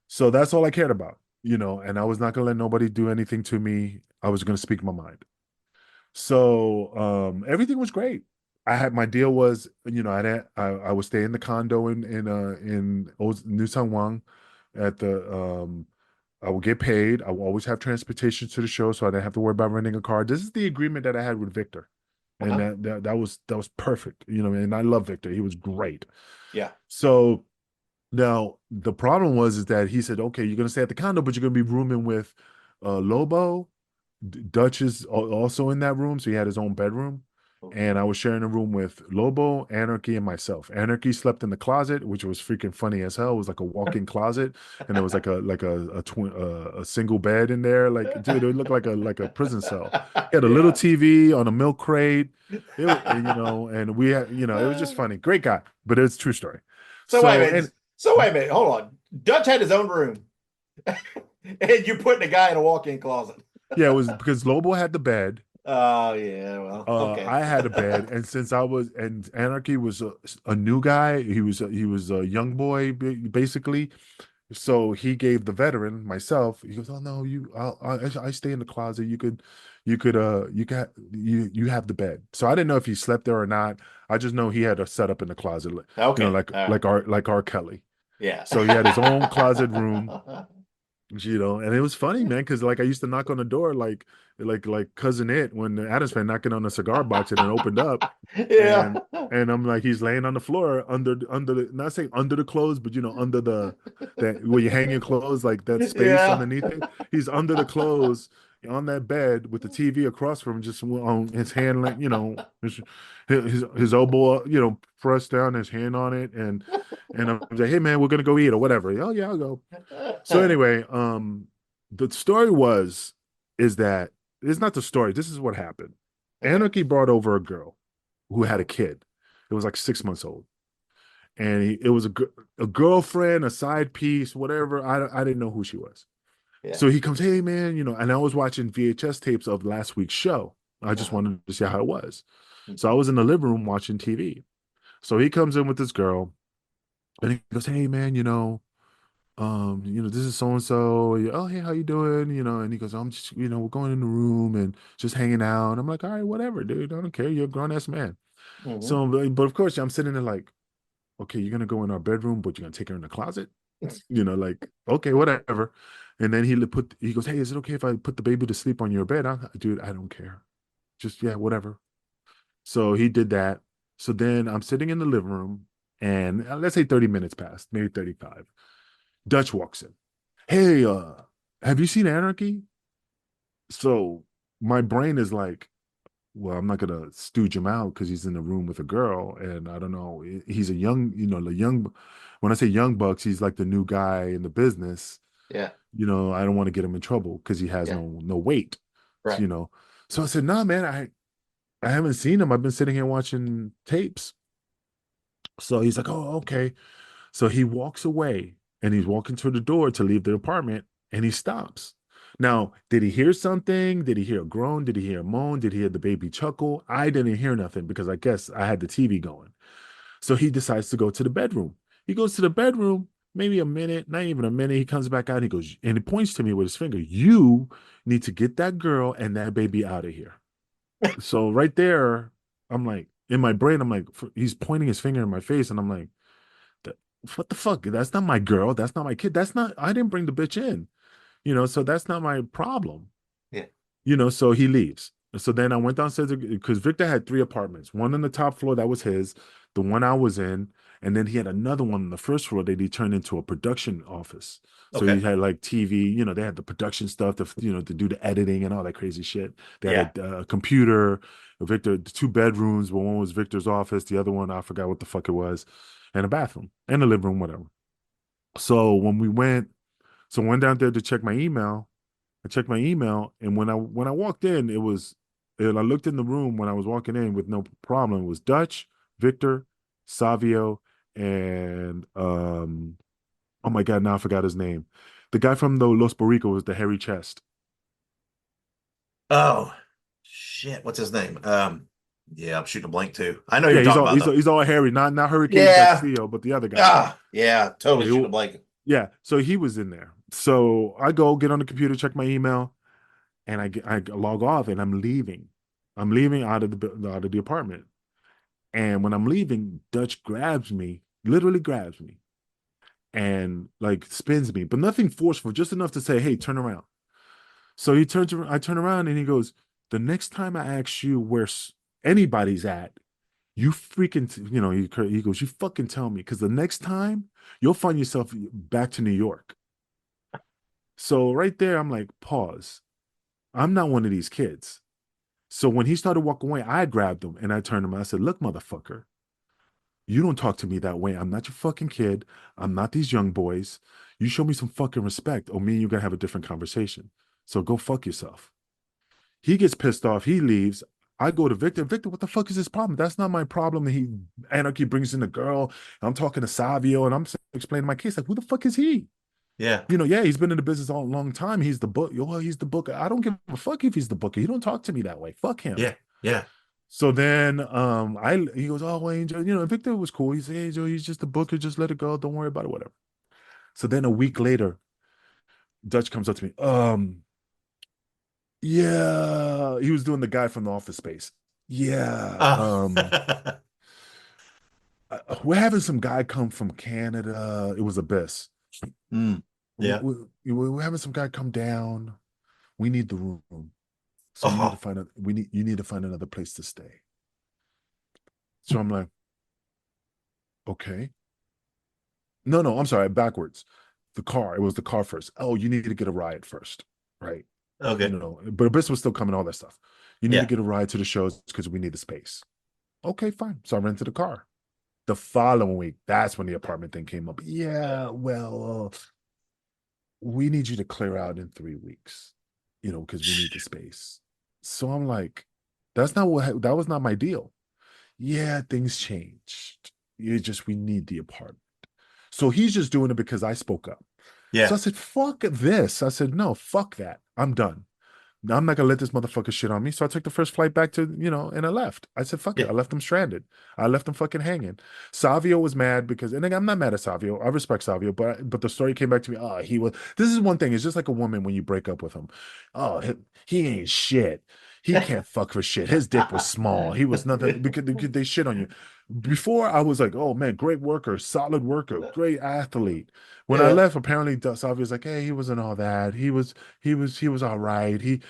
So that's all I cared about, and I was not going to let nobody do anything to me. I was going to speak my mind. So everything was great. My deal was, I would stay in the condo in New San Juan at the I would get paid. I would always have transportation to the show, so I didn't have to worry about renting a car. This is the agreement that I had with Victor. And that was perfect, and I love Victor. He was great. Yeah. So now the problem is that he said, okay, you're going to stay at the condo, but you're going to be rooming with Lobo. Dutch is also in that room. So he had his own bedroom. And I was sharing a room with Lobo, Anarchy, and myself. Anarchy slept in the closet, which was freaking funny as hell. It was like a walk-in closet, and there was like a single bed in there. Like, dude, it looked like a prison cell. He had a little TV on a milk crate, and we had, it was just funny. Great guy, but it's a true story. So wait a minute, hold on. Dutch had his own room, and you put the guy in a walk-in closet. Yeah, it was because Lobo had the bed. Oh yeah, well, okay. I had a bed, and since Anarchy was a new guy, he was a young boy basically. So he gave the veteran, myself. He goes, "Oh no, I stay in the closet. You have the bed." So I didn't know if he slept there or not. I just know he had a setup in the closet, okay, like R. Kelly. Yeah. So he had his own closet room. And it was funny, man, because I used to knock on the door like Cousin It when the Addams Family knocking on the cigar box and it opened up. Yeah. And I'm like, he's laying on the floor under the not saying under the clothes, but under that where you hang your clothes, like that space underneath it. He's under the clothes on that bed with the TV across from him, just on his hand, his elbow, pressed down, his hand on it, and I'm like, hey man, we're gonna go eat or whatever. Oh yeah, I'll go. So anyway, the story is that it's not the story. This is what happened. Anarchy brought over a girl who had a kid. It was like 6 months old, and it was a girlfriend, a side piece, whatever. I didn't know who she was. Yeah. So he comes, hey man, and I was watching VHS tapes of last week's show. I just wanted to see how it was. So I was in the living room watching TV. So he comes in with this girl, and he goes, hey man, this is so and so. Oh, hey, how you doing? And he goes, I'm just, we're going in the room and just hanging out. I'm like, all right, whatever, dude. I don't care. You're a grown ass man. So, but of course, I'm sitting there like, okay, you're gonna go in our bedroom, but you're gonna take her in the closet. Like, okay, whatever. And then he goes, hey, is it okay if I put the baby to sleep on your bed? Dude, I don't care. Just, yeah, whatever. So he did that. So then I'm sitting in the living room, and let's say 30 minutes passed, maybe 35. Dutch walks in. Hey, have you seen Anarchy? So my brain is like, well, I'm not gonna stooge him out because he's in the room with a girl, and I don't know. He's a young, the young. When I say young bucks, he's like the new guy in the business. Yeah. I don't want to get him in trouble because he has no weight. Right. So I said, nah, man, I haven't seen him. I've been sitting here watching tapes. So he's like, oh, okay. So he walks away, and he's walking to the door to leave the apartment, and he stops. Now, did he hear something? Did he hear a groan? Did he hear a moan? Did he hear the baby chuckle? I didn't hear nothing because I guess I had the TV going. So he decides to go to the bedroom. He goes to the bedroom, maybe a minute, not even a minute. He comes back out. He goes, and he points to me with his finger. You need to get that girl and that baby out of here. So right there, I'm like, in my brain, I'm like, he's pointing his finger in my face, and I'm like, what the fuck? That's not my girl. That's not my kid. I didn't bring the bitch in. So that's not my problem. Yeah. So he leaves. So then I went downstairs because Victor had 3 apartments. One on the top floor, that was his, the one I was in, and then he had another one on the first floor that he turned into a production office. So he had like TV, they had the production stuff to do the editing and all that crazy shit. They had a computer. Victor, 2 bedrooms, but one was Victor's office, the other one, I forgot what the fuck it was, and a bathroom and a living room, whatever. So when we went down there to check my email. I checked my email, and when I walked in, and I looked in the room when I was walking in with no problem. It was Dutch, Victor, Savio, and oh my God, now I forgot his name. The guy from the Los Barricos with the hairy chest. Oh shit! What's his name? Yeah, I'm shooting a blank too. I know you're talking about. He's all hairy, not Hurricane Castillo, but the other guy. Yeah, totally shooting a blank. Yeah, so he was in there. So I go get on the computer, check my email, and I log off, and I'm leaving. I'm leaving out of the apartment. And when I'm leaving, Dutch literally grabs me, and like spins me, but nothing forceful, just enough to say, "Hey, turn around." So I turn around, and he goes, "The next time I ask you where anybody's at, you freaking, he goes, you fucking tell me, because the next time you'll find yourself back to New York." So right there, I'm like, pause. I'm not one of these kids. So when he started walking away, I grabbed him and I turned him. I said, look, motherfucker, you don't talk to me that way. I'm not your fucking kid. I'm not these young boys. You show me some fucking respect, or me and you're going to have a different conversation. So go fuck yourself. He gets pissed off. He leaves. I go to Victor. Victor, what the fuck is his problem? That's not my problem. Anarchy brings in a girl. I'm talking to Savio, and I'm explaining my case. Like, who the fuck is he? Yeah. He's been in the business all a long time. He's the book. He's the booker. I don't give a fuck if he's the booker. He don't talk to me that way. Fuck him. Yeah. Yeah. So then he goes, oh, well, Angel, Victor was cool. He said, hey, Angel, he's just a booker. Just let it go. Don't worry about it, whatever. So then a week later, Dutch comes up to me. Yeah, he was doing the guy from the Office Space. Yeah. We're having some guy come from Canada. It was Abyss. Yeah. We're having some guy come down. We need the room. So you need to find another place to stay. So I'm like, okay. No, I'm sorry, backwards. It was the car first. Oh, you need to get a ride first, right? Okay. But Abyss was still coming, all that stuff. You need to get a ride to the shows because we need the space. Okay, fine. So I rented a car. The following week, that's when the apartment thing came up. Yeah, well, we need you to clear out in 3 weeks, because we need the space. So I'm like, that was not my deal. Yeah, things changed. We need the apartment. So he's just doing it because I spoke up. Yeah. So I said, fuck this. I said, no, fuck that. I'm done. No, I'm not gonna let this motherfucker shit on me. So I took the first flight back to, and I left. I said, fuck it. I left him stranded. I left him fucking hanging. Savio was mad because, and again, I'm not mad at Savio. I respect Savio, but the story came back to me. Oh, this is one thing. It's just like a woman when you break up with him. Oh, he ain't shit. He can't fuck for shit. His dick was small. He was nothing because they shit on you. Before I was like, oh man, great worker, solid worker, great athlete. When I left, apparently Savio's like, hey, he wasn't all that. He was all right. He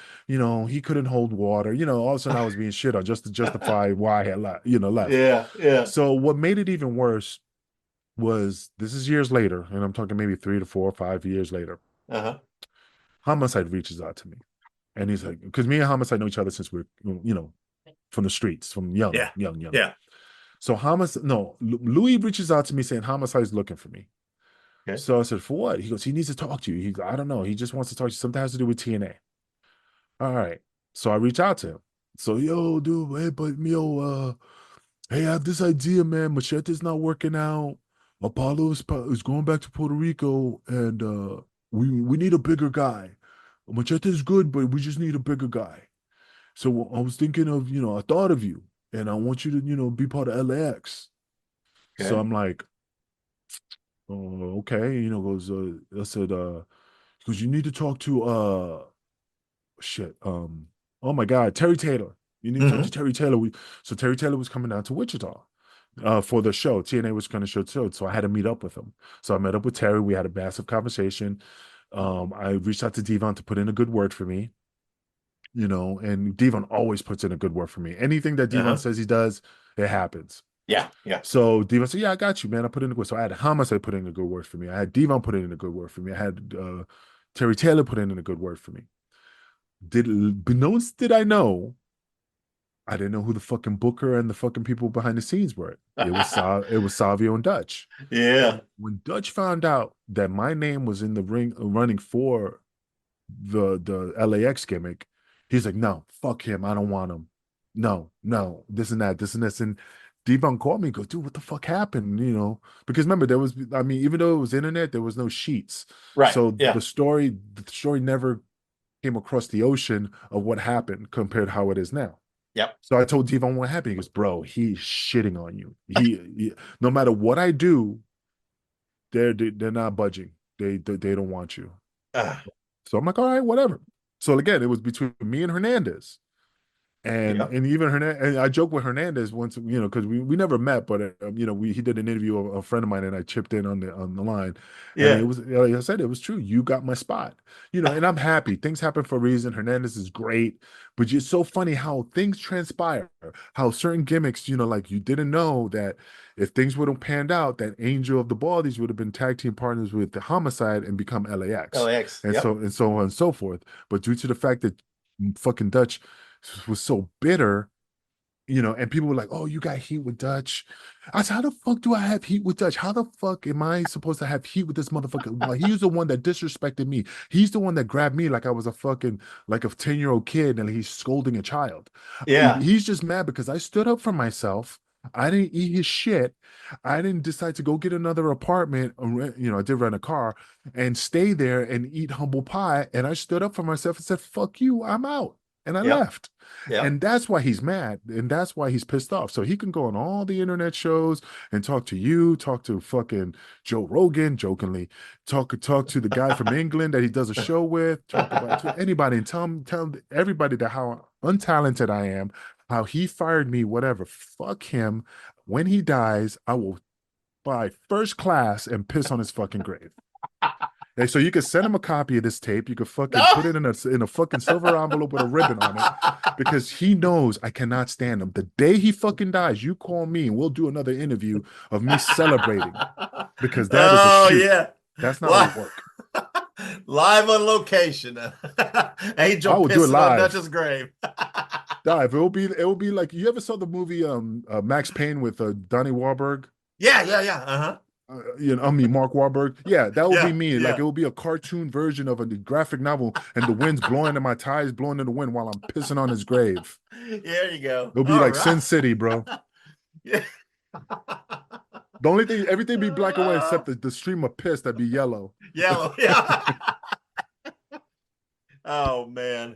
couldn't hold water. All of a sudden I was being shit on just to justify why I had left. Yeah. So what made it even worse was this is years later, and I'm talking maybe 3 to 4 or 5 years later. Homicide reaches out to me, and he's like, because me and Homicide know each other since we're, from the streets, from young. Yeah. So Louis reaches out to me saying Homicide's looking for me. Okay. So I said, for what? He goes, he needs to talk to you. He goes, I don't know. He just wants to talk to you. Something has to do with TNA. All right. So I reach out to him. So, yo, dude, hey, I have this idea, man. Machete's not working out. Apollo is going back to Puerto Rico, and we need a bigger guy. Machete is good, but we just need a bigger guy. So I was thinking of, I thought of you, and I want you to, be part of LAX. Okay. So I'm like, oh, okay. I said, because you need to talk to, oh my God, Terry Taylor. You need to talk to Terry Taylor. So Terry Taylor was coming down to Wichita for the show. TNA was going to show too. So I had to meet up with him. So I met up with Terry. We had a massive conversation. I reached out to Devon to put in a good word for me. And Devon always puts in a good word for me. Anything that Devon says he does, it happens. Yeah. So Devon said, yeah, I got you, man. I put in a good word. So I had Homicide put in a good word for me. I had Devon put in a good word for me. I had Terry Taylor put in a good word for me. Did I know? I didn't know who the fucking booker and the fucking people behind the scenes were. It was Savio and Dutch. Yeah. When Dutch found out that my name was in the running for the LAX gimmick, he's like, no, fuck him. I don't want him. No, this and that, this and this. And Devon called me and goes, dude, what the fuck happened? Because remember, even though it was internet, there was no sheets. Right. So the story never came across the ocean of what happened compared to how it is now. Yep. So I told Devon what happened. He goes, bro, he's shitting on you. He no matter what I do, they're not budging. They don't want you. So I'm like, all right, whatever. So again, it was between me and Hernandez. And even Hernandez, and I joked with Hernandez once, because we never met, but he did an interview of a friend of mine, and I chipped in on the line. Yeah, and it was, like I said, it was true. You got my spot, and I'm happy. Things happen for a reason. Hernandez is great, but it's so funny how things transpire, how certain gimmicks, like you didn't know that if things would have panned out, that Angel of the Baldies would have been tag team partners with the Homicide and become LAX, and so on and so forth. But due to the fact that fucking Dutch was so bitter, and people were like, oh, you got heat with Dutch. I said, how the fuck do I have heat with Dutch? How the fuck am I supposed to have heat with this motherfucker? Well, he's the one that disrespected me. He's the one that grabbed me like I was a 10-year-old kid and he's scolding a child. Yeah. He's just mad because I stood up for myself. I didn't eat his shit. I didn't decide to go get another apartment. I did rent a car and stay there and eat humble pie. And I stood up for myself and said, fuck you, I'm out. And I left. And that's why he's mad. And that's why he's pissed off. So he can go on all the internet shows and talk to you, talk to fucking Joe Rogan, jokingly, talk to the guy from England that he does a show with, talk about anybody and tell everybody that how untalented I am, how he fired me, whatever. Fuck him. When he dies, I will buy first class and piss on his fucking grave. And so you can send him a copy of this tape. You can fucking put it in a fucking silver envelope with a ribbon on it, because he knows I cannot stand him. The day he fucking dies, you call me and we'll do another interview of me celebrating, because that is a shoot. Yeah. That's not how it work. Live on location. Angel I will do it pissing live. on Dutch's grave. Dive. It will be like, you ever saw the movie Max Payne with Donnie Wahlberg? Yeah. Mark Wahlberg. Yeah, that would be me. Like, it will be a cartoon version of a graphic novel, and the wind's blowing and my tires blowing in the wind while I'm pissing on his grave. There you go. It'll be like Sin City, bro. Yeah. The only thing, everything be black and white except the stream of piss that'd be yellow. Yellow, yeah. Oh man.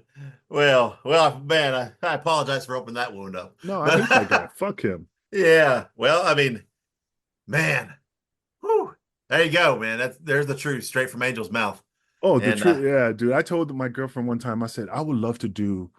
Well, man, I apologize for opening that wound up. No, I hate that guy. Fuck him. Yeah. Well, I mean, man, whew, there you go, man. There's the truth straight from Angel's mouth. Oh, the And truth. Yeah, dude. I told my girlfriend one time, I said, I would love to do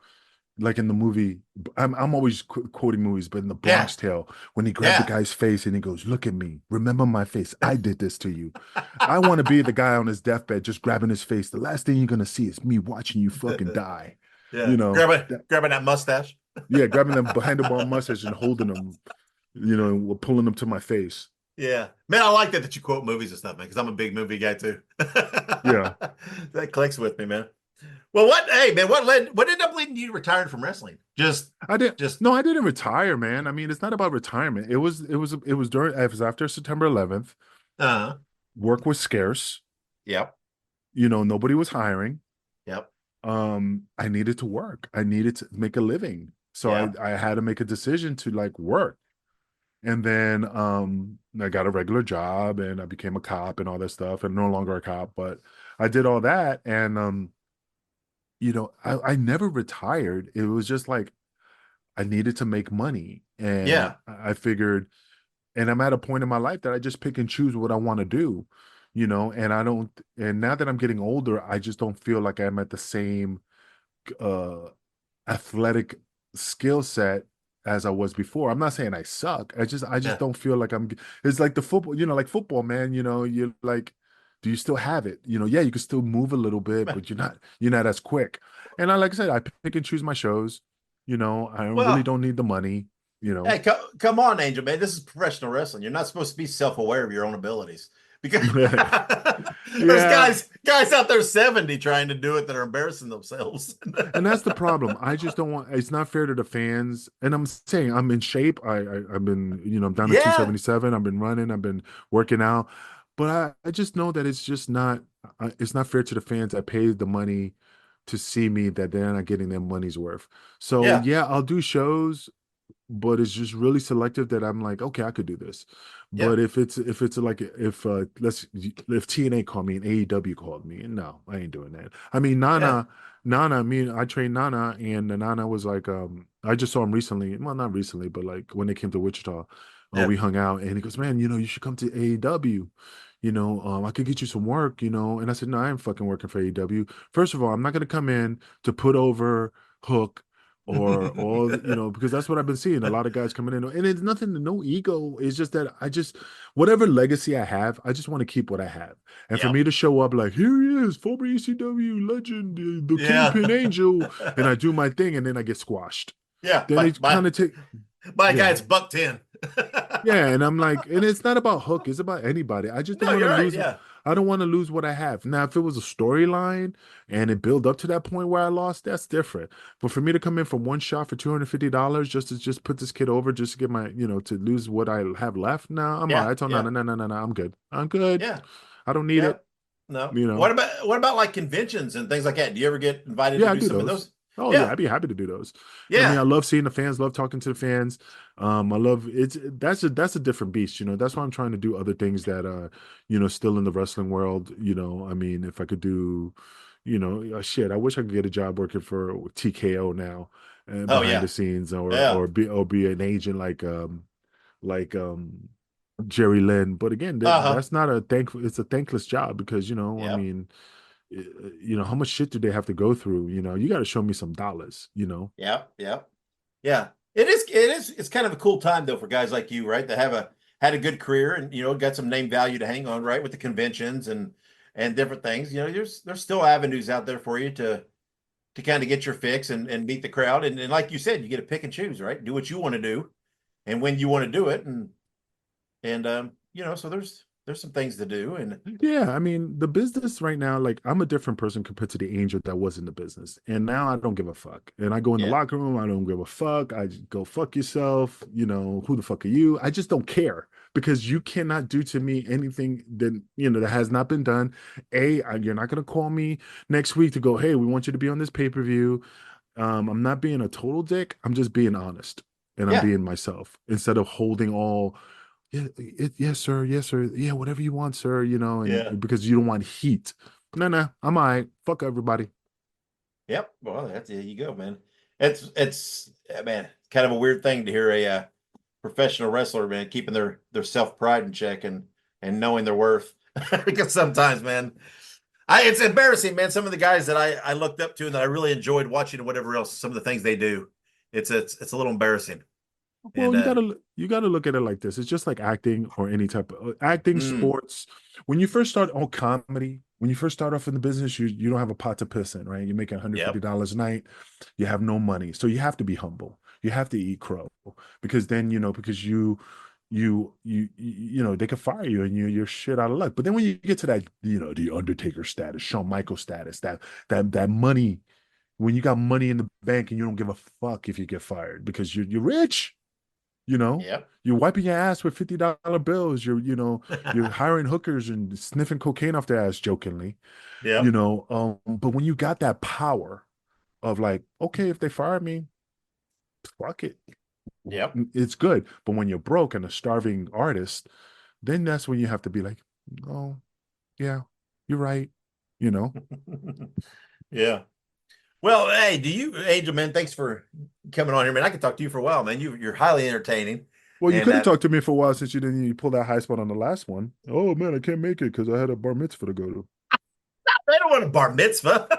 like in the movie. I'm always quoting movies, but in the Bronx Tale, when he grabbed the guy's face and he goes, "Look at me. Remember my face. I did this to you." I want to be the guy on his deathbed just grabbing his face. The last thing you're going to see is me watching you fucking die. Yeah. You know, grabbing that mustache. Yeah, grabbing them handlebar mustache and holding them, pulling them to my face. Yeah, man, I like that you quote movies and stuff, man, because I'm a big movie guy too. Yeah, that clicks with me, man. Well, what ended up leading you to retiring from wrestling? I didn't retire, man. I mean, it's not about retirement. It was after September 11th. Work was scarce. Yep. Nobody was hiring. Yep. I needed to work. I needed to make a living. So I had to make a decision to like work. And then I got a regular job and I became a cop and all that stuff, and no longer a cop, but I did all that. And I never retired. It was just like I needed to make money. And I figured, and I'm at a point in my life that I just pick and choose what I want to do, and now that I'm getting older, I just don't feel like I'm at the same athletic skill set as I was before. I'm not saying I suck. I just don't feel like it's like the football, like football, man, you're like, do you still have it? You can still move a little bit, but you're not as quick. And like I said, I pick and choose my shows. I really don't need the money, Hey, come on, Angel, man. This is professional wrestling. You're not supposed to be self-aware of your own abilities. Because there's guys out there 70 trying to do it that are embarrassing themselves. And that's the problem. I just don't want. It's not fair to the fans. And I'm saying I'm in shape. I've been, I'm down to 277. I've been running. I've been working out. But I just know that it's just not. It's not fair to the fans that paid the money to see me, that they're not getting their money's worth. So I'll do shows, but it's just really selective that I'm like, okay, I could do this. But if TNA called me and AEW called me, and no, I ain't doing that. I mean, Nana, I trained Nana, and Nana was like, I just saw him recently. Well, not recently, but like when they came to Wichita, we hung out, and he goes, man, you should come to AEW. I could get you some work, and I said, no, I ain't fucking working for AEW. First of all, I'm not going to come in to put over Hook or because that's what I've been seeing. A lot of guys coming in, and it's nothing, no ego. It's just that whatever legacy I have, I just want to keep what I have. And for me to show up like, here he is, former ECW legend, the Kingpin Angel, and I do my thing, and then I get squashed. Yeah. Then it kind of take. My guy, it's $110. Yeah, and I'm like, and it's not about Hook, it's about anybody. I just don't want to lose. Yeah. I don't want to lose what I have. Now, if it was a storyline and it built up to that point where I lost, that's different. But for me to come in from one shot for $250 just to put this kid over, just to get my, to lose what I have left, no, I'm all right. I told no, I'm good. I'm good. Yeah. I don't need it. No. What about like conventions and things like that? Do you ever get invited to do some of those? Oh yeah, I'd be happy to do those. Yeah, I mean, I love seeing the fans, love talking to the fans. I love it's that's a different beast. That's why I'm trying to do other things that still in the wrestling world. I mean, if I could do, shit, I wish I could get a job working for TKO now, behind the scenes, or be an agent like Jerry Lynn. But again, that's not it's a thankless job because I mean. How much shit do they have to go through? You got to show me some dollars. Yeah. It is. It's kind of a cool time though for guys like you, right? That had a good career and got some name value to hang on, right? With the conventions and different things. There's still avenues out there for you to kind of get your fix and beat the crowd. And like you said, you get to pick and choose, right? Do what you want to do, and when you want to do it, and so there's some things to do. And yeah, I mean, the business right now, like I'm a different person compared to the Angel that was in the business. And now I don't give a fuck. And I go in the locker room, I don't give a fuck. I go, fuck yourself. Who the fuck are you? I just don't care because you cannot do to me anything that, that has not been done. You're not going to call me next week to go, hey, we want you to be on this pay-per-view. I'm not being a total dick. I'm just being honest. And I'm being myself instead of holding all, yes, sir. Yeah, whatever you want, sir. Because you don't want heat. No, I'm all right. Fuck everybody. Yep. Well, there you go, man. It's man, kind of a weird thing to hear a professional wrestler, man, keeping their self pride in check and knowing their worth. Because sometimes, man, it's embarrassing, man. Some of the guys that I looked up to and that I really enjoyed watching and whatever else, some of the things they do, it's a little embarrassing. Well, And you gotta look at it like this. It's just like acting or any type of acting, sports. When you first start on comedy, when you first start off in the business, you don't have a pot to piss in, right? You're making $150 a night, you have no money, so you have to be humble. You have to eat crow because then because you they can fire you and you're shit out of luck. But then when you get to that the Undertaker status, Shawn Michaels status, that money, when you got money in the bank and you don't give a fuck if you get fired because you're rich. You're wiping your ass with $50 bills. You're hiring hookers and sniffing cocaine off their ass jokingly. Yeah. But when you got that power of like, okay, if they fire me, fuck it. Yep. It's good. But when you're broke and a starving artist, then that's when you have to be like, oh, yeah, you're right. Yeah. Well, hey, Angel, man, thanks for coming on here, man. I could talk to you for a while, man. You're highly entertaining. Well, you could have talked to me for a while since you pulled that high spot on the last one. Oh man, I can't make it because I had a bar mitzvah to go to. I don't want a bar mitzvah. I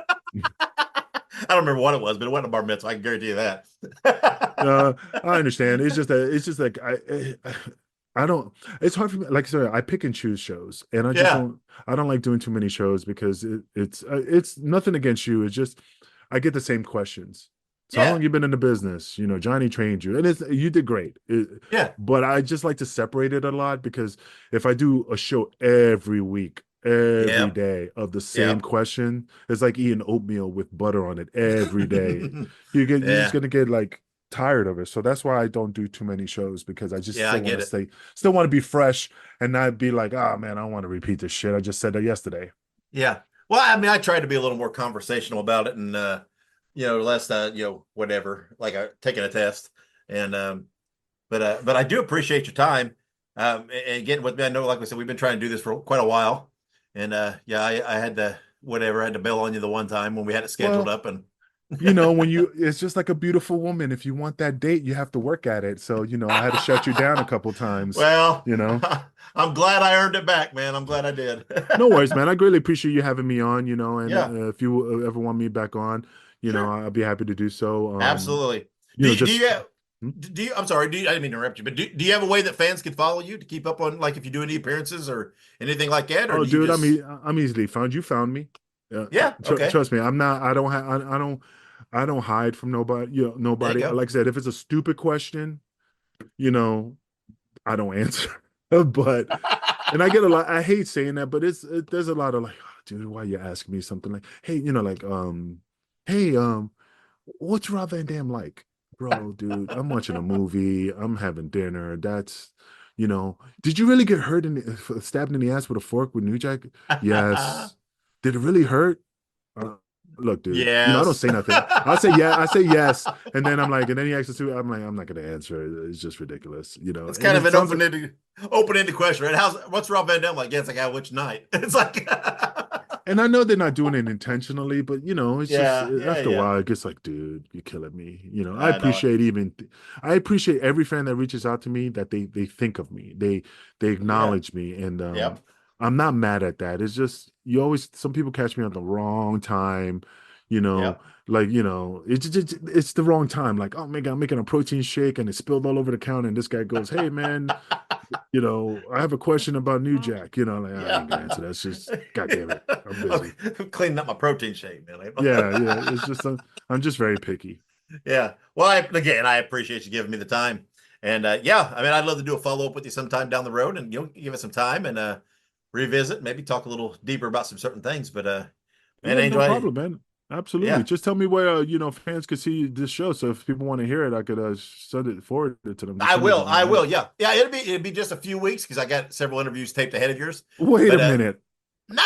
don't remember what it was, but it wasn't a bar mitzvah. I can guarantee you that. I understand. It's just like I don't. It's hard for me. Like I said, I pick and choose shows, and I just don't. I don't like doing too many shows because it's nothing against you. It's just I get the same questions. So how long you been in the business? Johnny trained you, and you did great. But I just like to separate it a lot because if I do a show every week, every day of the same question, it's like eating oatmeal with butter on it every day. You're just gonna get like tired of it. So that's why I don't do too many shows because I just still want to be fresh and not be like, oh man, I don't want to repeat this shit. I just said that yesterday. Yeah. Well, I mean, I try to be a little more conversational about it and less whatever, like taking a test. And but I do appreciate your time. And getting with me. I know, like we said, we've been trying to do this for quite a while. And I had to bail on you the one time when we had it scheduled up and it's just like a beautiful woman. If you want that date, you have to work at it. So, I had to shut you down a couple times. Well, I'm glad I earned it back, man. I'm glad I did. No worries, man. I greatly appreciate you having me on, and if you ever want me back on, I'll be happy to do so. Absolutely. I'm sorry, I didn't mean to interrupt you, but do you have a way that fans can follow you to keep up on, like, if you do any appearances or anything like that? Or dude, I'm easily found. You found me. Okay. Trust me. I don't hide from nobody. Nobody. Like I said, if it's a stupid question, I don't answer. But and I get a lot. I hate saying that, but there's a lot of like, oh, dude, why you asking me something like, hey, what's Rob Van Dam like, bro? Dude, I'm watching a movie. I'm having dinner. That's. Did you really get hurt stabbed in the ass with a fork with New Jack? Yes. Did it really hurt? Look, dude. Yeah. I don't say nothing. I say yes, and then I'm like, and then he asks us to. I'm like, I'm not going to answer. It's just ridiculous. It's kind of an open-ended question, right? What's Rob Van Dam like? Yeah, it's like, which night? It's like, and I know they're not doing it intentionally, but it's just after a while, it gets like, dude, you're killing me. I appreciate every fan that reaches out to me, that they think of me, they acknowledge me, and I'm not mad at that. It's just some people catch me at the wrong time, it's the wrong time. Like, oh my God, I'm making a protein shake and it spilled all over the counter. And this guy goes, hey man, I have a question about New Jack. I ain't gonna answer that. It's just, God damn it, I'm busy. I'm cleaning up my protein shake, man. Yeah. It's just, I'm just very picky. Yeah. Well, I appreciate you giving me the time. And I mean, I'd love to do a follow-up with you sometime down the road and give us some time and revisit, maybe talk a little deeper about some certain things. But Angel, no problem, man. Absolutely. Yeah. Just tell me where fans could see this show. So if people want to hear it, I could forward it to them. I will. Yeah. It'd be just a few weeks because I got several interviews taped ahead of yours. Wait a minute.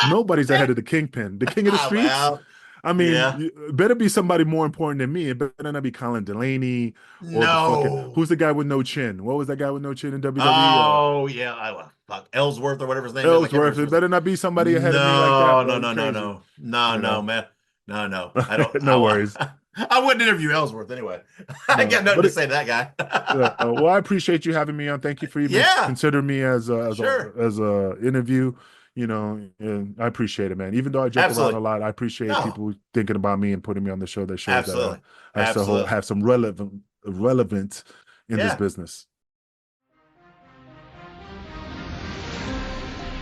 Nobody's ahead of the Kingpin, the king of the streets. Well, I mean, it better be somebody more important than me. It better not be Colin Delaney. Or who's the guy with no chin? What was that guy with no chin in WWE? Oh, yeah. Ellsworth or whatever his name is. Ellsworth. It better not be somebody ahead of me like that. No, man. No. I don't. No worries. I wouldn't interview Ellsworth anyway. I got nothing to say to that guy. Well, I appreciate you having me on. Thank you for even considering me as a interview. You know, and I appreciate it, man. Even though I joke around a lot, I appreciate people thinking about me and putting me on the show. That shows that I still have some relevance in this business.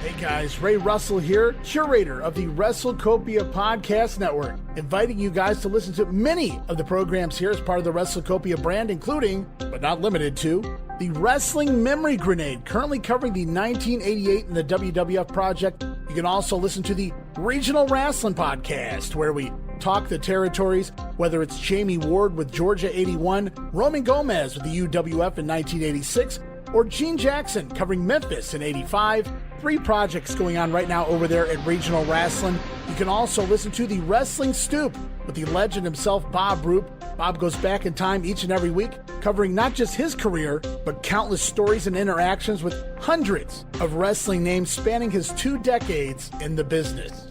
Hey guys, Ray Russell here, curator of the WrestleCopia Podcast Network, inviting you guys to listen to many of the programs here as part of the WrestleCopia brand, including, but not limited to, the Wrestling Memory Grenade, currently covering the 1988 and the WWF project. You can also listen to the Regional Wrestling Podcast, where we talk the territories, whether it's Jamie Ward with Georgia 81, Roman Gomez with the UWF in 1986, or Gene Jackson covering Memphis in 85. 3 projects going on right now over there at Regional Wrestling. You can also listen to the Wrestling Stoop with the legend himself, Bob Roop. Bob goes back in time each and every week, covering not just his career, but countless stories and interactions with hundreds of wrestling names spanning his 2 decades in the business.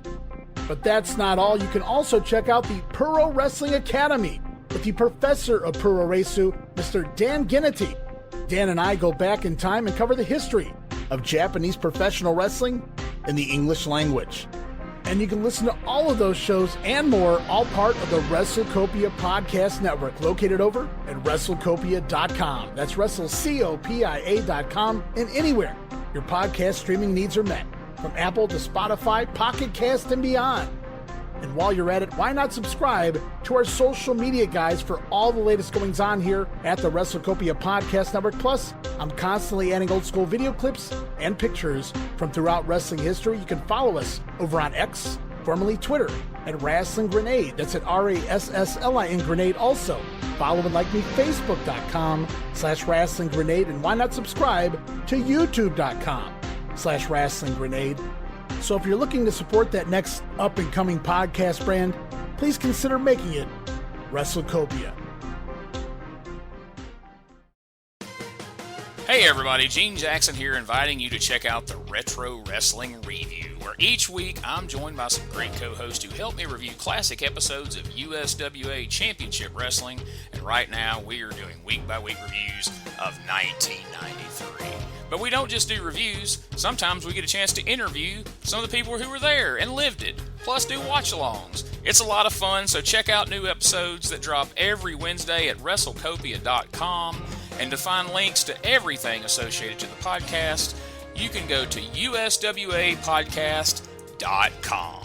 But that's not all. You can also check out the Puro Wrestling Academy with the professor of Puro Resu, Mr. Dan Ginnity. Dan and I go back in time and cover the history of Japanese professional wrestling in the English language. And you can listen to all of those shows and more, all part of the WrestleCopia Podcast Network, located over at WrestleCopia.com. That's WrestleCopia.com, and anywhere your podcast streaming needs are met, from Apple to Spotify, Pocket Cast, and beyond. And while you're at it, why not subscribe to our social media guys for all the latest goings on here at the WrestleCopia Podcast Network. Plus, I'm constantly adding old school video clips and pictures from throughout wrestling history. You can follow us over on X, formerly Twitter, at Wrestling Grenade. That's at RASSLIN Grenade. Also, follow and like me, Facebook.com/Wrestling Grenade. And why not subscribe to YouTube.com/Wrestling Grenade. So if you're looking to support that next up-and-coming podcast brand, please consider making it WrestleCopia. Hey everybody, Gene Jackson here, inviting you to check out the Retro Wrestling Review, where each week I'm joined by some great co-hosts who help me review classic episodes of USWA Championship Wrestling, and right now we are doing week-by-week reviews of 1993. But we don't just do reviews. Sometimes we get a chance to interview some of the people who were there and lived it, plus do watch-alongs. It's a lot of fun, so check out new episodes that drop every Wednesday at WrestleCopia.com. And to find links to everything associated to the podcast, you can go to USWApodcast.com.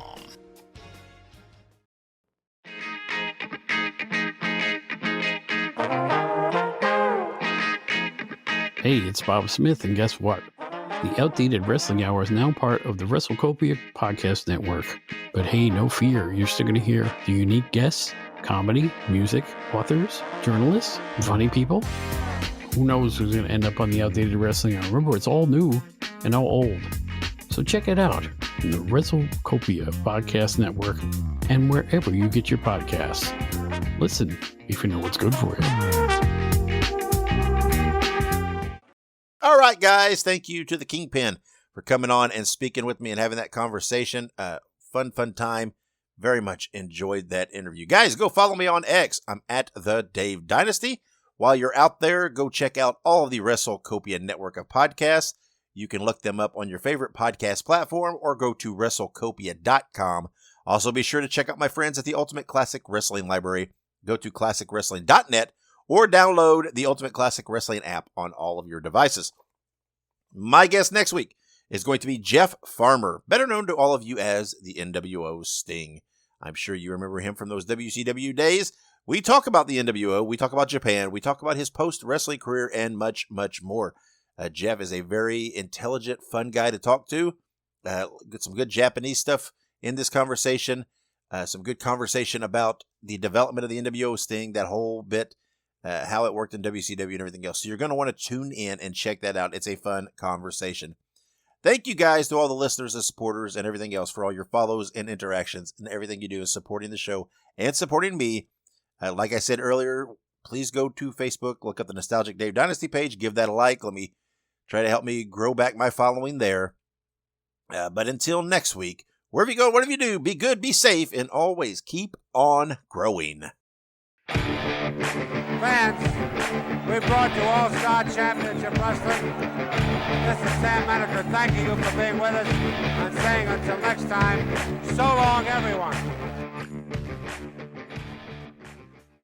Hey, it's Bob Smith, and guess what? The Outdated Wrestling Hour is now part of the WrestleCopia Podcast Network. But hey, no fear, you're still going to hear the unique guests, comedy, music, authors, journalists, funny people. Who knows who's going to end up on the Outdated Wrestling Hour? Remember, it's all new and all old. So check it out in the WrestleCopia Podcast Network and wherever you get your podcasts. Listen if you know what's good for you. All right, guys. Thank you to the Kingpin for coming on and speaking with me and having that conversation. Fun time. Very much enjoyed that interview. Guys, go follow me on X. I'm at the Dave Dynasty. While you're out there, go check out all of the WrestleCopia network of podcasts. You can look them up on your favorite podcast platform or go to WrestleCopia.com. Also, be sure to check out my friends at the Ultimate Classic Wrestling Library. Go to ClassicWrestling.net or download the Ultimate Classic Wrestling app on all of your devices. My guest next week is going to be Jeff Farmer, better known to all of you as the NWO Sting. I'm sure you remember him from those WCW days. We talk about the NWO, we talk about Japan, we talk about his post-wrestling career, and much, much more. Jeff is a very intelligent, fun guy to talk to. Get some good Japanese stuff in this conversation. Some good conversation about the development of the NWO Sting, that whole bit, how it worked in WCW and everything else. So you're going to want to tune in and check that out. It's a fun conversation. Thank you guys to all the listeners and supporters and everything else for all your follows and interactions and everything you do is supporting the show and supporting me. Like I said earlier, please go to Facebook, look up the Nostalgic Dave Dynasty page, give that a like. Let me try to help me grow back my following there. But until next week, Wherever you go, whatever you do, be good, be safe, and always keep on growing. Fans, we brought you All-Star Championship Wrestling. This is Sam Maneker thanking you for being with us and saying until next time, so long everyone.